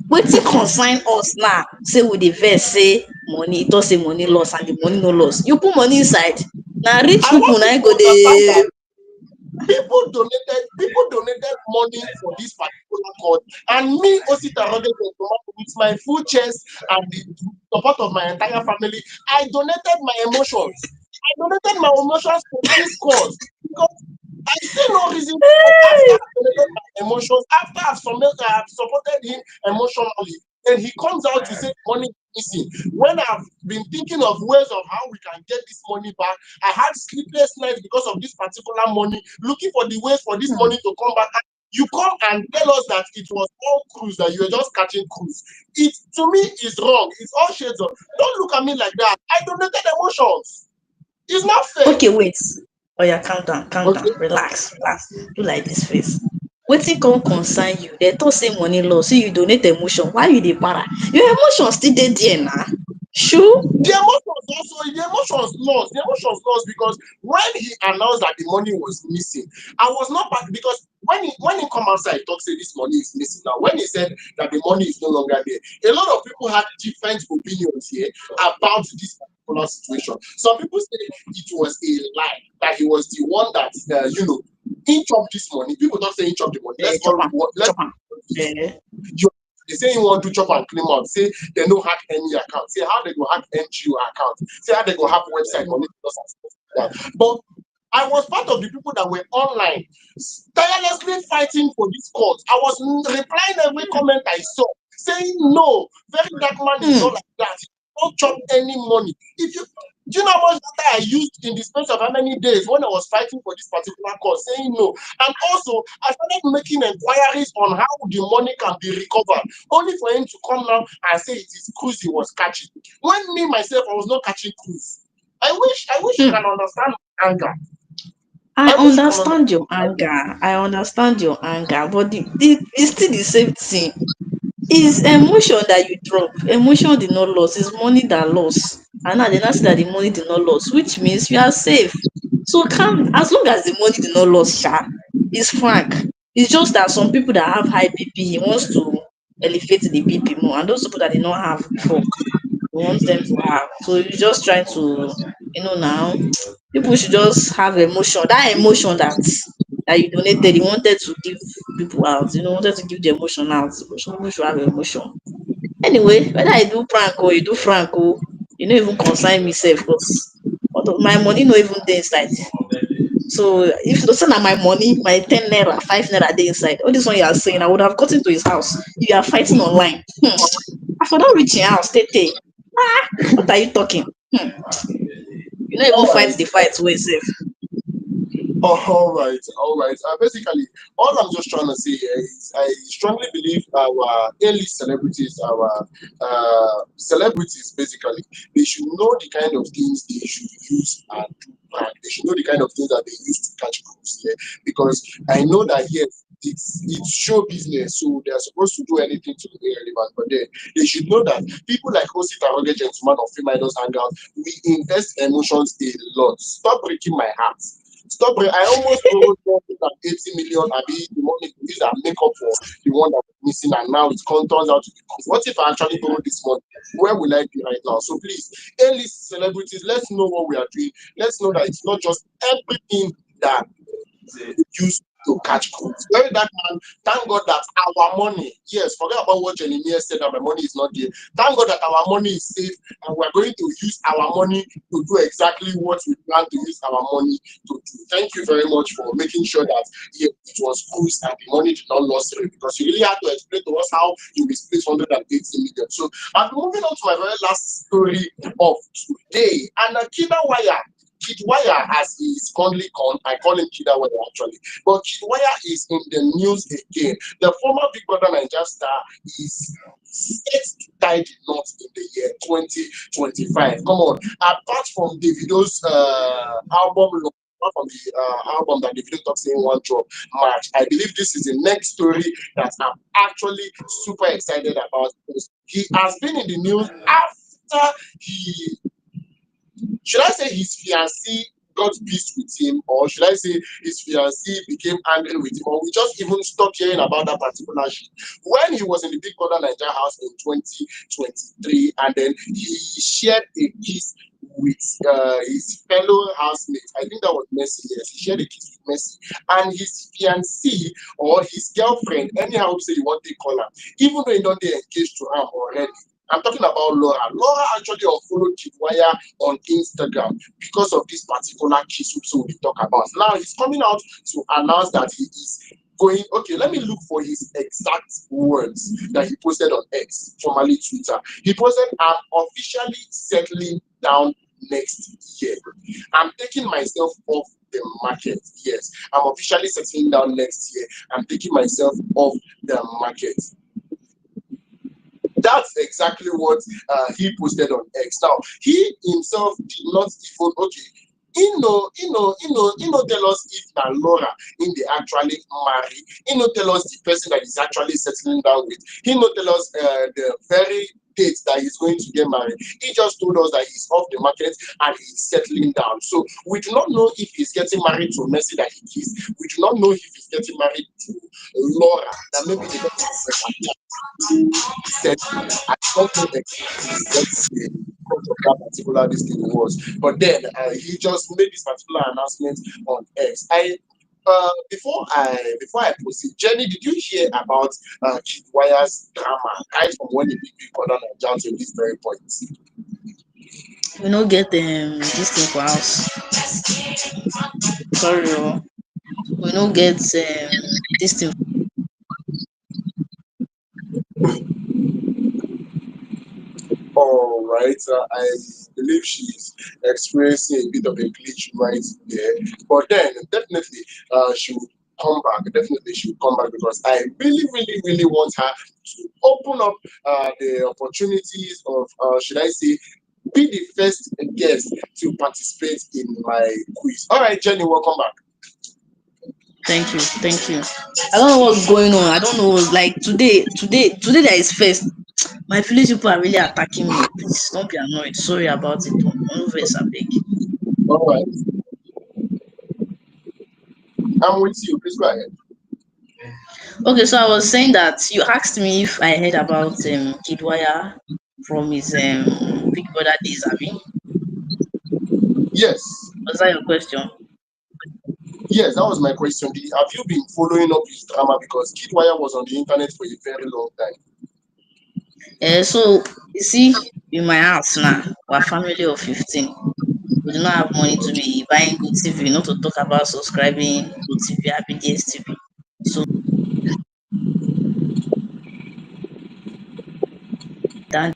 B: Wetin concern us now? Say with the verse say money, it does say money loss and the money no loss. You put money inside. Now rich
A: I
B: people
A: want you
B: now
A: to
B: go
A: understand
B: the
A: that people donated money for this particular cause, and me Osita Rodgers with my full chest and the support of my entire family, I donated my emotions. I donated my emotions for this cause because I see no reason after I've donated my emotions, after I've supported him emotionally, then he comes out to say money is missing. When I've been thinking of ways of how we can get this money back, I had sleepless nights because of this particular money, looking for the ways for this money to come back. And you come and tell us that it was all cruise, that you were just catching cruise. It to me is wrong. It's all shades of. Don't look at me like that. I donated emotions. It's not fair.
B: okay, wait. Oh yeah, calm down,
A: Okay.
B: relax. Do like this face. Wetin come concern you? They talk say money loss, so you donate emotion. Why you dey para? Your emotion still dey there na. Sure.
A: The emotions lost because when he announced that the money was missing, I was not back because when he come outside talk say this money is missing. Now when he said that the money is no longer there, a lot of people had different opinions here about this particular situation. Some people say it was a lie, that he was the one that he chopped this money. People don't say he chopped the money. Let's
B: Chop
A: call it
B: am,
A: what let's
B: chop am.
A: you they say you want to chop and clean out. Say they no hack any account. Say how they go hack NGO account. Say how they go hack website money. But I was part of the people that were online, tirelessly fighting for this cause. I was replying every comment I saw, saying no, Very Dark Man is not like that. don't chop any money. If you do you know how much data I used in the space of how many days when I was fighting for this particular cause, saying no? And also, I started making inquiries on how the money can be recovered, only for him to come now and say it is cruise he was catching. When me myself, I was not catching cruise. I wish you
B: Hmm.
A: can understand my anger.
B: I
A: I wish you can
B: understand
A: understand.
B: your anger. I understand your anger, but it's still the same thing. It's emotion that you drop. Emotion did not lose. It's money that lost. And now they now say that the money did not lose, which means you are safe. So calm. As long as the money did not lose, sha, it's frank. It's just that some people that have high BP, he wants to elevate the BP more, and those people that did not have before, he wants them to have. So you're just trying to, now people should just have emotion. That emotion that you donated, you wanted to give people out. Wanted to give the emotion out. So people should have emotion. Anyway, whether I do prank or you do frank, you don't even consign me sef, because my money no even dey inside. So if you don't send my money, my 10 naira, 5 naira dey inside. All this one you are saying, I would have gotten to his house. You are fighting online. I for don reach him house tey. What are you talking? You no even
A: All
B: fight
A: right.
B: the fight wey sef.
A: Oh, all right. Basically, all I'm just trying to say here is I strongly believe our A-list celebrities, our celebrities, basically, they should know the kind of things they should use and do. And they should know the kind of things that they use to catch groups here. Because I know that here it's show business, so they're supposed to do anything to be relevant. But they should know that people like Osita Rugged Gentleman of FameIdols Hangout, we invest emotions a lot. Stop breaking my heart. Stop it. I almost borrowed more than 80 million. I mean, the money to use and make up for the one that was missing, and now it turns out to be cost. What if I actually borrow this money? Where will I be right now? So please, A-list celebrities, let's know what we are doing. Let's know that it's not just everything that used to catch cruise. Very dark man, thank God that our money, yes, forget about what Jenny said that my money is not there. Thank God that our money is safe and we're going to use our money to do exactly what we plan to use our money to do. Thank you very much for making sure that it was cruise and the money did not lose because you really had to explain to us how you misplaced 180 million. So I'm moving on to my very last story of today. And Kiddwaya, as he is commonly called, I call him Kiddwaya actually, but Kiddwaya is in the news again. The former Big Brother Nigeria star is set to tie the knot in the year 2025. Come on, apart from Davido's album, apart from the album that Davido talks in one drop March, I believe this is the next story that I'm actually super excited about because he has been in the news after he should I say his fiancée got pissed with him, or should I say his fiancée became angry with him, or we just even stopped hearing about that particular shit? When he was in the Big Brother Nigeria house in 2023, and then he shared a kiss with his fellow housemate. I think that was Messi, yes. He shared a kiss with Messi. And his fiancée or his girlfriend, anyhow say you want to call her, even though you don't they engaged to her already. I'm talking about Laura. Laura actually unfollowed Kiddwaya on Instagram because of this particular kiss we talk about. Now he's coming out to announce that he is going. Okay, let me look for his exact words that he posted on X, formerly Twitter. He posted, "I'm officially settling down next year. I'm taking myself off the market. Yes, I'm officially settling down next year. I'm taking myself off the market." That's exactly what he posted on X. Now, he himself did not even, okay, he no tell us if na Laura in they actually marry. He no tell us the person that is actually settling down with. He no tell us the very date that he's going to get married. He just told us that he's off the market and he's settling down. So we do not know if he's getting married to Messi that he kissed. We do not know if he's getting married to Laura. That maybe they said I don't know exactly what that particular this thing was, but then he just made this particular announcement on X. Before I proceed, Jenny, did you hear about Kiddwaya's drama right from when the big brother down to this very point?
B: We no get this thing for house. Sorry, we no get this thing.
A: All right, I believe she's experiencing a bit of a glitch right there, but then definitely she will come back. Definitely she will come back because I really, really, really want her to open up the opportunities of, should I say, be the first guest to participate in my quiz. All right, Jenny, welcome back.
B: Thank you, thank you. I don't know what's going on. I don't know. Like today there is first. My village people are really attacking me. Please don't be annoyed. Sorry about it. Don't vex, abeg.
A: All right, I'm with you. Please go ahead.
B: Okay, so I was saying that you asked me if I heard about Kiddwaya from his Big Brother days, Abi.
A: Yes,
B: Was that your question?
A: yes, that was my question. Have you been following up his drama because Kidwire was on the internet for a very long time?
B: So you see, in my house now, we're a family of 15. We do not have money to
A: Okay.
B: be buying good TV, not to talk about subscribing good TV, Happy DSTV. So that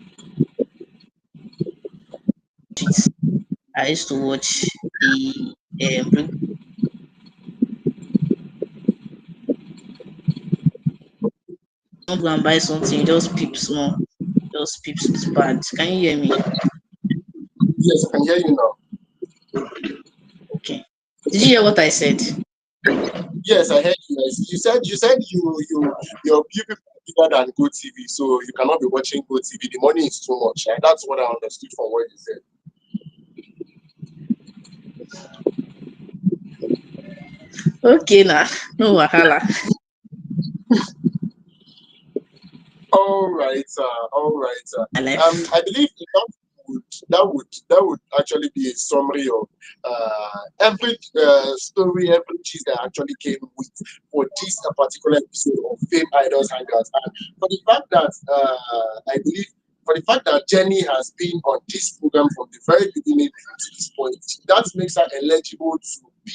B: it, I used to watch the Big not go and buy something, just peep small, just peep bad. Can you hear me?
A: Yes, I can hear you now.
B: Okay. Did you hear what I said?
A: Yes, I heard you. Yes. You said you people are bigger than Go TV, so you cannot be watching Go TV. The money is too much. And that's what I understood from what you said.
B: Okay, nah, no wahala.
A: All right, all right.
B: My life.
A: I believe that would actually be a summary of every story, every gist that actually came with for this particular episode of Fame Idols Hangouts. And for the fact that I believe for the fact that Jenny has been on this program from the very beginning to this point, that makes her eligible to be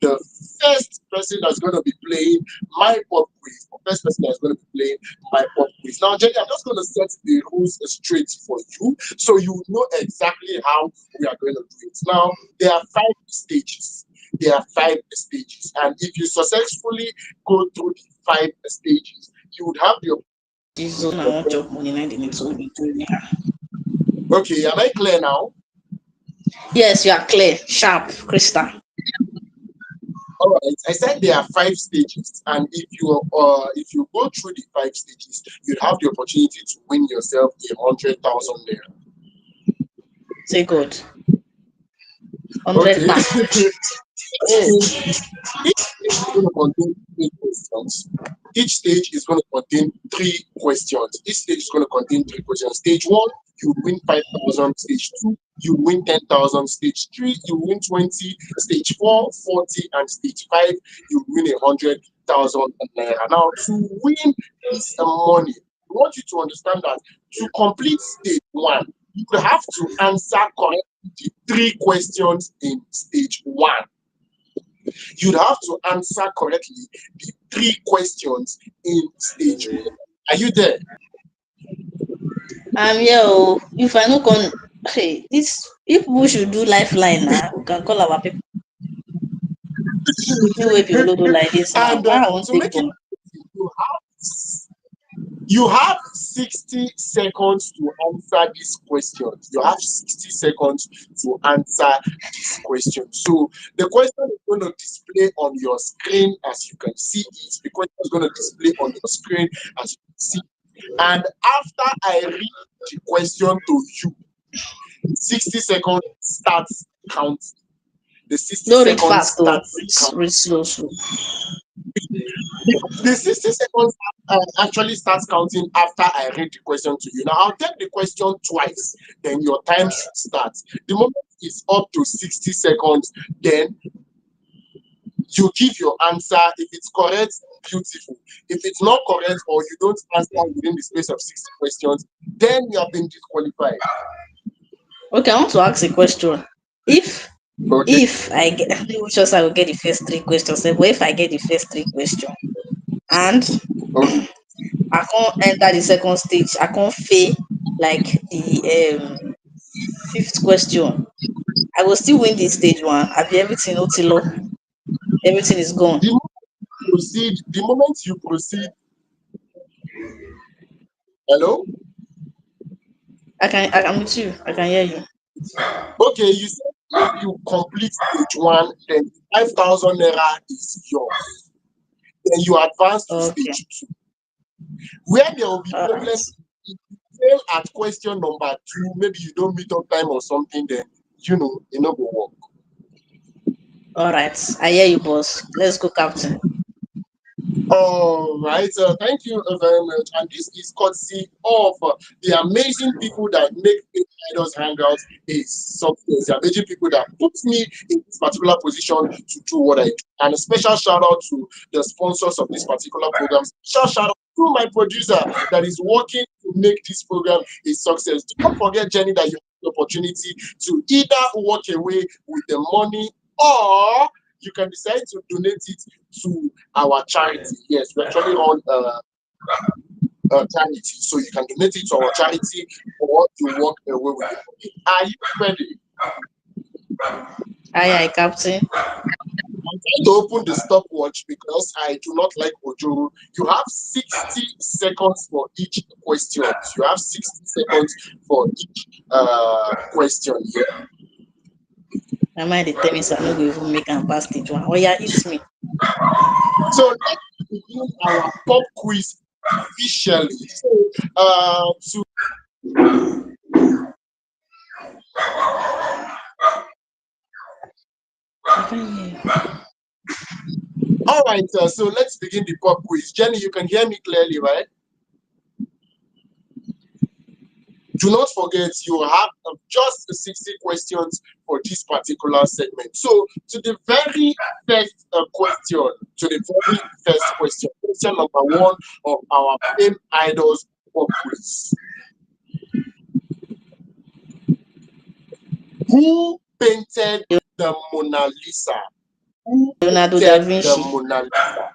A: the first person that's going to be playing my pop quiz, the first person that's going to be playing my pop quiz. Now, Jenny, I'm just going to set the rules straight for you so you know exactly how we are going to do it. Now, there are 5 stages. There are 5 stages. And if you successfully go through the 5 stages, you would have the
B: This zone I want job money, now they need to be doing it.
A: okay, am I clear now?
B: Yes, you are clear, sharp, crystal.
A: All right. I said there are 5 stages, and if you go through the 5 stages, you have the opportunity to win yourself 100,000 naira.
B: Say God. 100
A: Okay.
B: baht.
A: Each stage is going to contain 3 questions. Each stage is going to contain 3 questions. Each stage is going to contain 3 questions. Stage one, you win 5,000. Stage two, you win 10,000. Stage three, you win 20. Stage four, 40, and stage five, you win 100,000 naira. Now, to win this money, I want you to understand that to complete stage one, you have to answer correctly the 3 questions in stage one. You'd have to answer correctly the 3 questions in stage one. Are you there?
B: I'm here. Oh, if I no con, hey, this if people should do lifeline now, we can call our people. You will be olodo like this now.
A: And
B: Why I won't
A: to
B: take
A: make it,
B: them?
A: you have 60 seconds to answer these questions. You have 60 seconds to answer this question. So the question is going to display on your screen as you can see it. The question is going to display on your screen as you can see. And after I read the question to you, 60 seconds starts counting. The 60
B: Don't read
A: seconds
B: fast though.
A: starts counting.
B: Read slow, slow.
A: The 60 seconds actually starts counting after I read the question to you. Now, I'll take the question twice, then your time should start. The moment it's up to 60 seconds, then you give your answer. If it's correct, beautiful. If it's not correct or you don't answer within the space of 60 questions, then you have been disqualified.
B: Okay, I want to ask a question. If
A: Okay.
B: if I get, I'm not sure I will get the first 3 questions, but if I get the first 3 questions and
A: Okay.
B: I can't enter the second stage, I can't fail. like the fifth question, I will still win this stage one. I'll be everything Otilo. Everything is gone.
A: The moment you proceed, hello?
B: I'm with you. I can hear you.
A: Okay, you said if you complete stage one, then 5,000 naira is yours. Then you advance to
B: Okay.
A: stage two. Where there will be
B: All
A: problem,
B: right.
A: if you fail at question number two, maybe you don't meet up time or something, then it no go work.
B: All right. I hear you, boss. Let's go, Captain.
A: All right, thank you very much. And this is courtesy of the amazing people that make FameIdols Hangout a success. The amazing people that put me in this particular position to do what I do. And a special shout out to the sponsors of this particular program. Special shout out to my producer that is working to make this program a success. Don't forget, Jenny, that you have the opportunity to either walk away with the money or you can decide to donate it to our charity. Yes, we actually run charity, so you can donate it to our charity or you walk away with the money. Are you ready?
B: Aye, Captain.
A: I'm trying to open the stopwatch because I do not like Ojoro. You have 60 seconds for each question. You have 60 seconds for each question here.
B: My mind they tell me so I no go even make am pass stage one. Oh yeah, it's me.
A: So let's begin our pop quiz officially. So to
B: I can't hear you.
A: all right, so let's begin the pop quiz. Jenny, you can hear me clearly, right? Do not forget, you have just 60 questions for this particular segment. So, to the very first question, question number one of our FameIdols pop quiz. Who painted the Mona Lisa? Who
B: Leonardo da
A: painted the
B: Vinci.
A: Mona Lisa?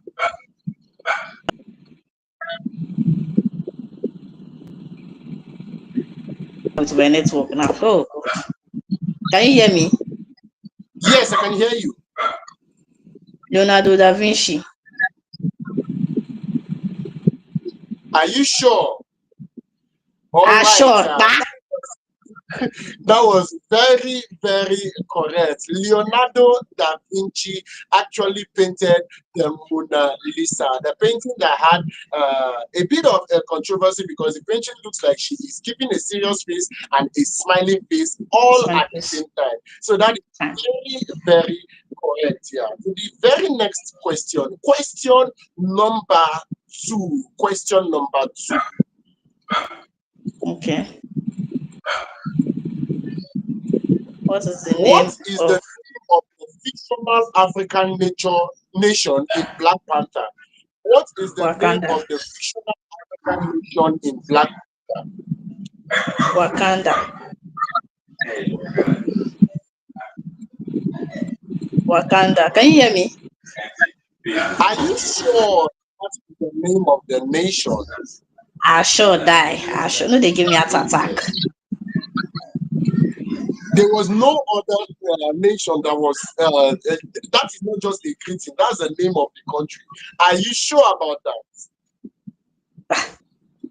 B: With my network now. Oh God. Can you hear me?
A: Yes, I can hear you.
B: Leonardo da Vinci.
A: Are you sure? All right.
B: Sure.
A: That was very, very correct. Leonardo da Vinci actually painted the Mona Lisa, the painting that had a bit of a controversy because the painting looks like she is keeping a serious face and a smiling face all at the same time. So that is very, very correct. Yeah. To the very next question, question number two.
B: Okay. What is the
A: What
B: name
A: is the
B: of
A: name of the fictional African nation in Black Panther? What is the name
B: Wakanda?
A: of the fictional African nation in Black Panther?
B: Wakanda. Wakanda. Can you hear me?
A: Are you sure that is the name of the nation?
B: I sure die. I sure no they give me heart attack.
A: There was no other nation that was, that is not just a greeting, that's the name of the country. Are you sure about that?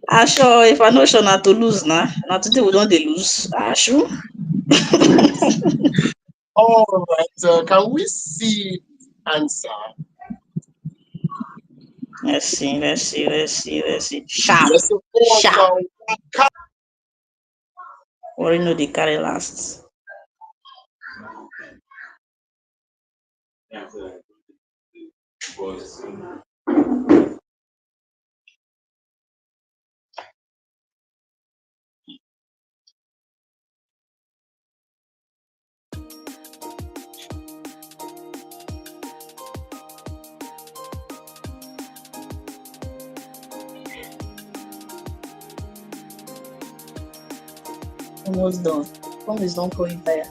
B: I sure if I know sure not to lose now. Now today we don't they lose. I sure.
A: All right, can we see the answer?
B: Let's see. Sharp.
A: Yes, of course.
B: Sharp. Worry no they carry last. Almost done. Come is don't going fire.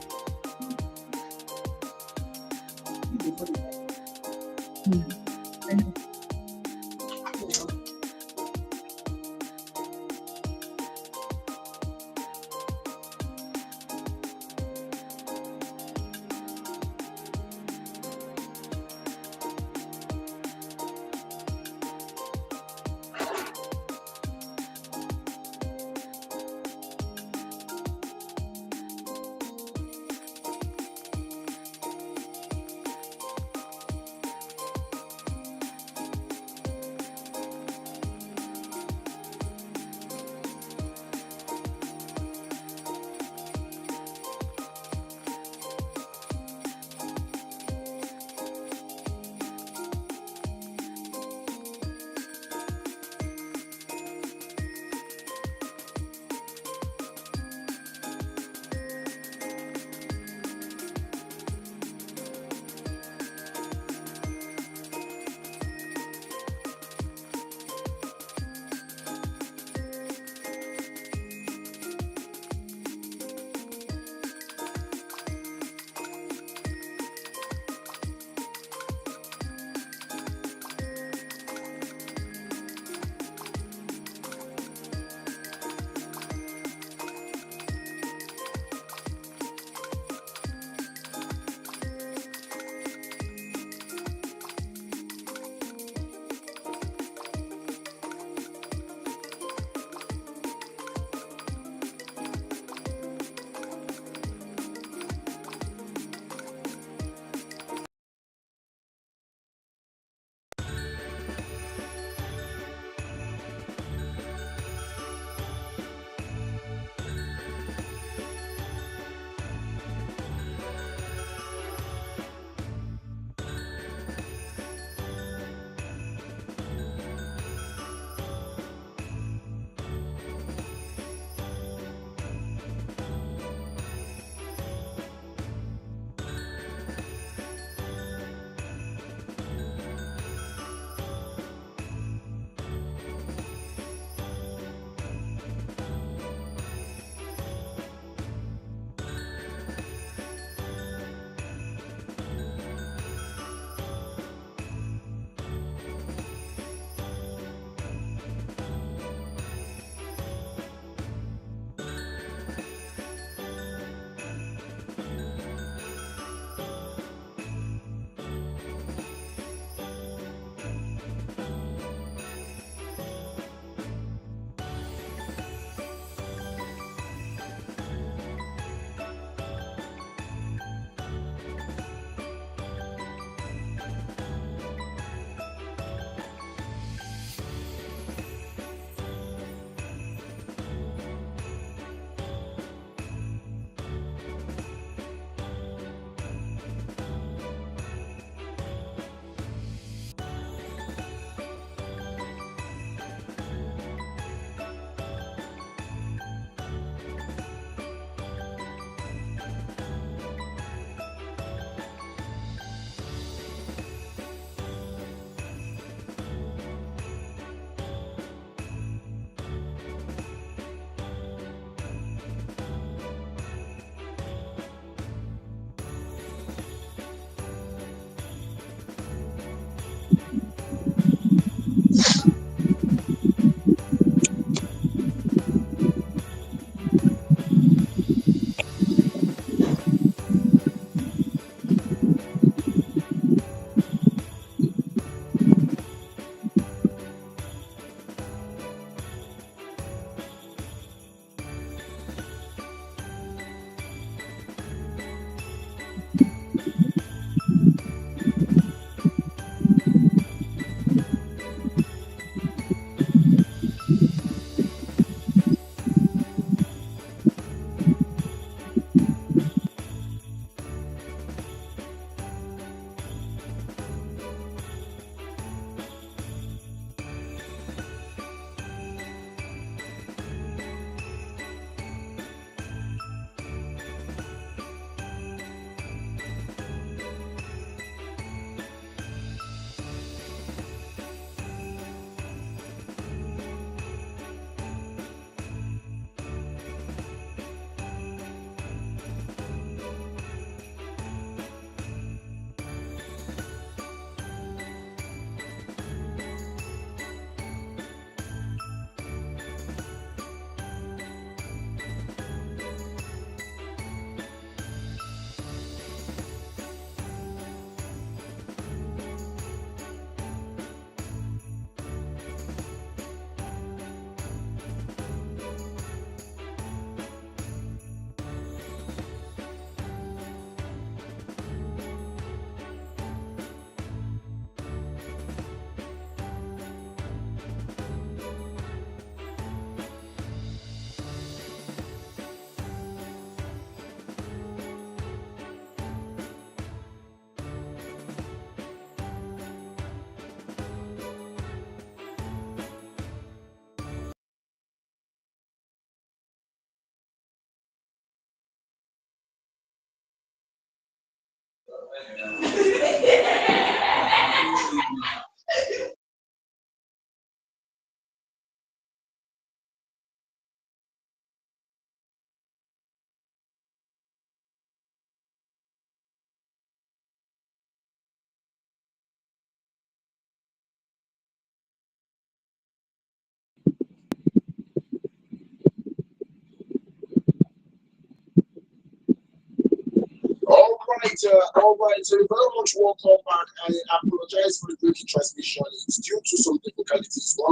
A: All right. So you're very much welcome back. I apologize for the breaking transmission. It's due to some technicalities. One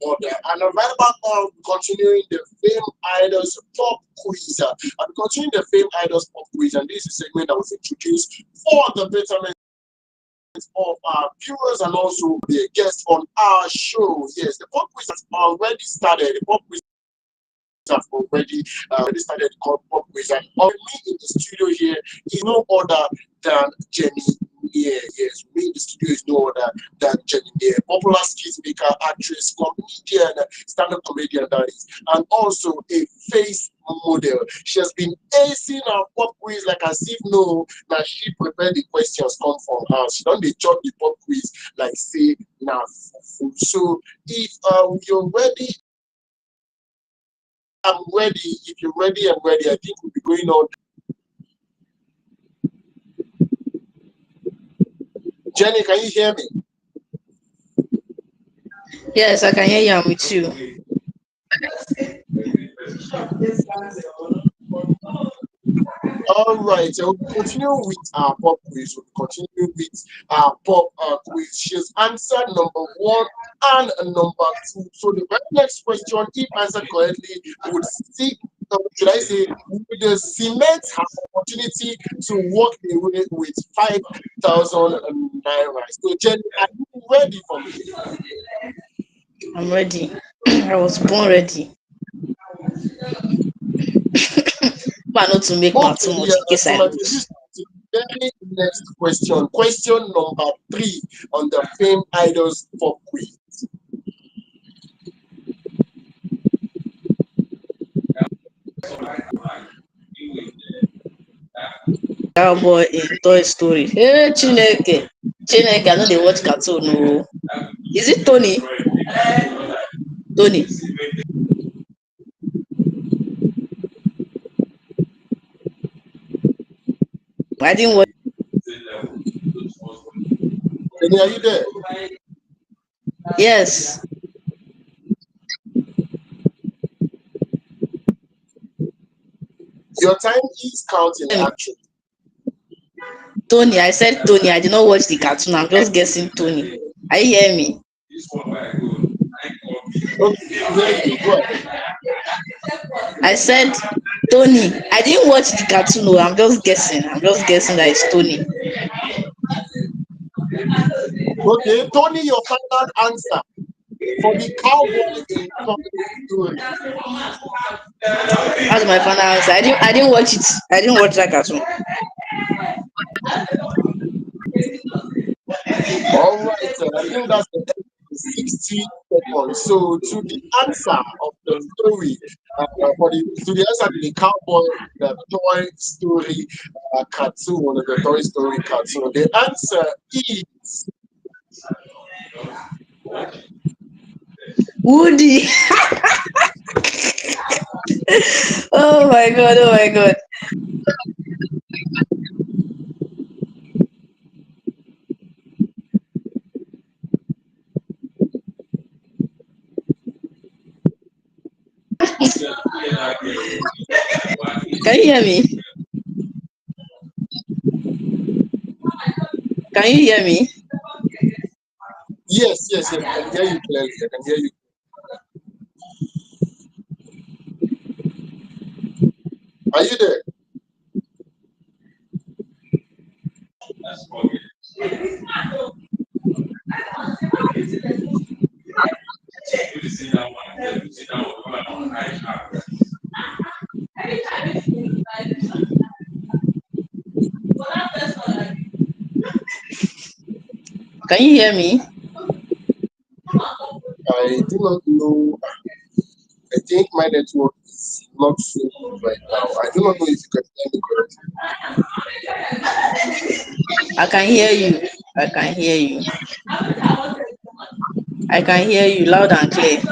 A: order. And right about now, continuing the Fame Idols Pop Quiz. I'm continuing the Fame Idols Pop Quiz, and this is a segment that was introduced for the betterment of our viewers and also the guests on our show. Yes, the pop quiz has already started. The pop quiz have already started called pop quiz, and on me in the studio here is no other than Jenny. Yes, me in the studio is no other than Jenny Near, popular skit maker, actress, comedian, stand-up comedian that is, and also a face model. She has been acing our pop quiz like as if no, that she prepared the questions come from her. She don't dey chop the pop quiz like say na fufu. So if you're ready, I'm ready. If you're ready, I'm ready. I think we'll be going on. Jenny, can you hear me?
B: Yes, I can hear you. I'm with you.
A: All right, so we'll continue with our pop quiz. We'll continue with our pop quiz. She's answered number one and number two. So the very next question, if answered correctly, would see, should I say, would cement her opportunity to walk away with 5,000 naira. So, Jenny, are you ready for me?
B: I'm ready. I was born ready. But not to make my too
A: Okay,
B: much in case
A: so
B: I
A: my
B: lose.
A: introduce to the very next question. Question number three on the Fame Idols pop quiz.
B: Cowboy in Toy Story. Hey, Chineke. Chineke, I know they watch cartoon. No. Is it Tony? Tony. I didn't watch.
A: Jenny, are you there?
B: Yes.
A: Your time is counting, actually.
B: Tony. I said Tony. I did not watch the cartoon. I'm just guessing Tony. Are you hear me?
A: Okay, here you go ahead.
B: I said Tony. I didn't watch the cartoon. No, I'm just guessing. I'm just guessing that it's Tony.
A: Okay, Tony, your final answer for the cowboy in Toy Story.
B: That's my final answer. I didn't watch it. I didn't watch that cartoon.
A: All right, I think that's the 60 seconds. So to the answer of the story, for the to the answer to the cowboy, the Toy Story cartoon, the Toy Story cartoon, the answer is
B: Woody. Oh my god. Oh my god. Can you hear me? Can you hear me?
A: yes. I can hear you clearly. I can hear you. Are you there?
B: Can you hear me?
A: I do not know. I think my network is not so good right now. I do not know if you can hear me correctly.
B: I can hear you. I can hear you. I can hear you loud and clear.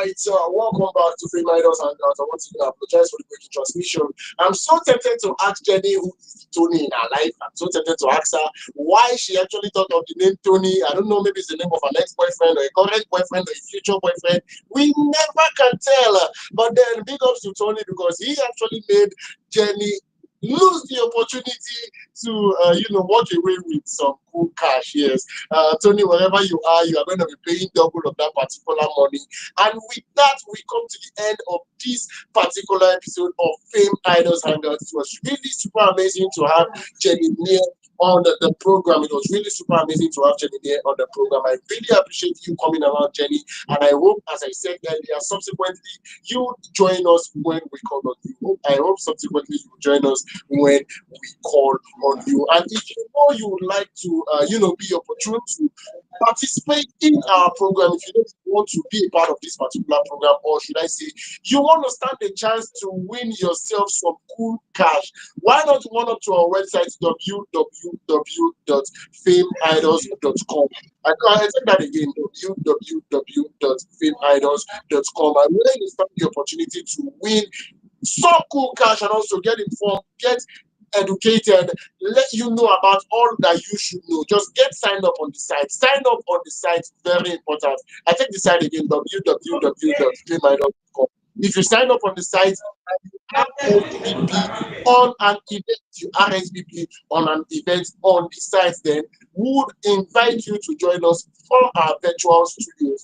A: right, welcome back to FameIdols Hangout. I want to apologize for the breaking transmission. I'm so tempted to ask Jenny, who is Tony in her life. I'm so tempted to ask her why she actually thought of the name Tony. I don't know, maybe it's the name of an ex-boyfriend or a current boyfriend or a future boyfriend. We never can tell. But then big ups to Tony because he actually made Jenny lose the opportunity to walk away with some cool cash. Yes, Tony, wherever you are going to be paying double of that particular money. And with that, we come to the end of this particular episode of Fame Idols Hangout. It was really super amazing to have Jenny near on the program. It was really super amazing to have Jenny there on the program. I really appreciate you coming around, Jenny, and I hope, as I said earlier, subsequently you join us when we call on you. I hope subsequently you join us when we call on you. And if you know you would like to be opportune to participate in our program, if you don't want to be a part of this particular program, or should I say you want to stand a chance to win yourself some cool cash, why not run up to our website www.fameidols.com. I take that again, www.fameidols.com. And where you start the opportunity to win some cool cash and also get informed, get educated, let you know about all that you should know. Just get signed up on the site. Sign up on the site, very important. I take the site again, www.fameidols.com. If you sign up on the site, RSVP on an event, you RSVP on an event on the site, then we would invite you to join us from our virtual studio,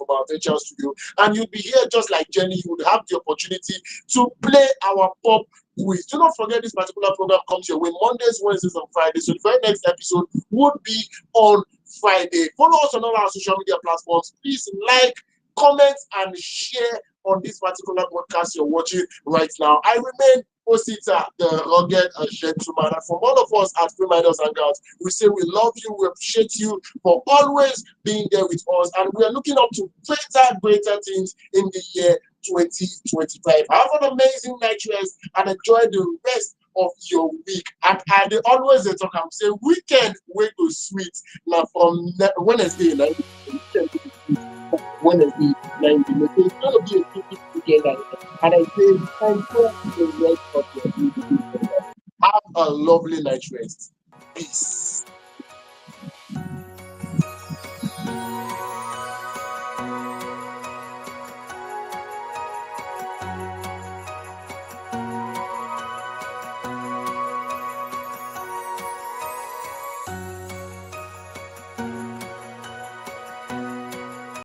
A: and you'll be here just like Jenny. You would have the opportunity to play our pop quiz. Do not forget this particular program comes your way Mondays, Wednesdays, and Fridays. So the very next episode would be on Friday. Follow us on all our social media platforms. Please like, comment, and share on this particular podcast you're watching right now. I remain Osita, the rugged gentleman. And from all of us at FameIdols Hangout, we say we love you, we appreciate you for always being there with us, and we are looking up to greater things in the year 2025. Have an amazing night rest and enjoy the rest of your week. And I always talk, I'm saying weekend way to sweet. Now from Wednesday night, Wednesday 19. So it's going to be a beautiful weekend. And I say, enjoy the rest of your week. Have a lovely night rest. Peace.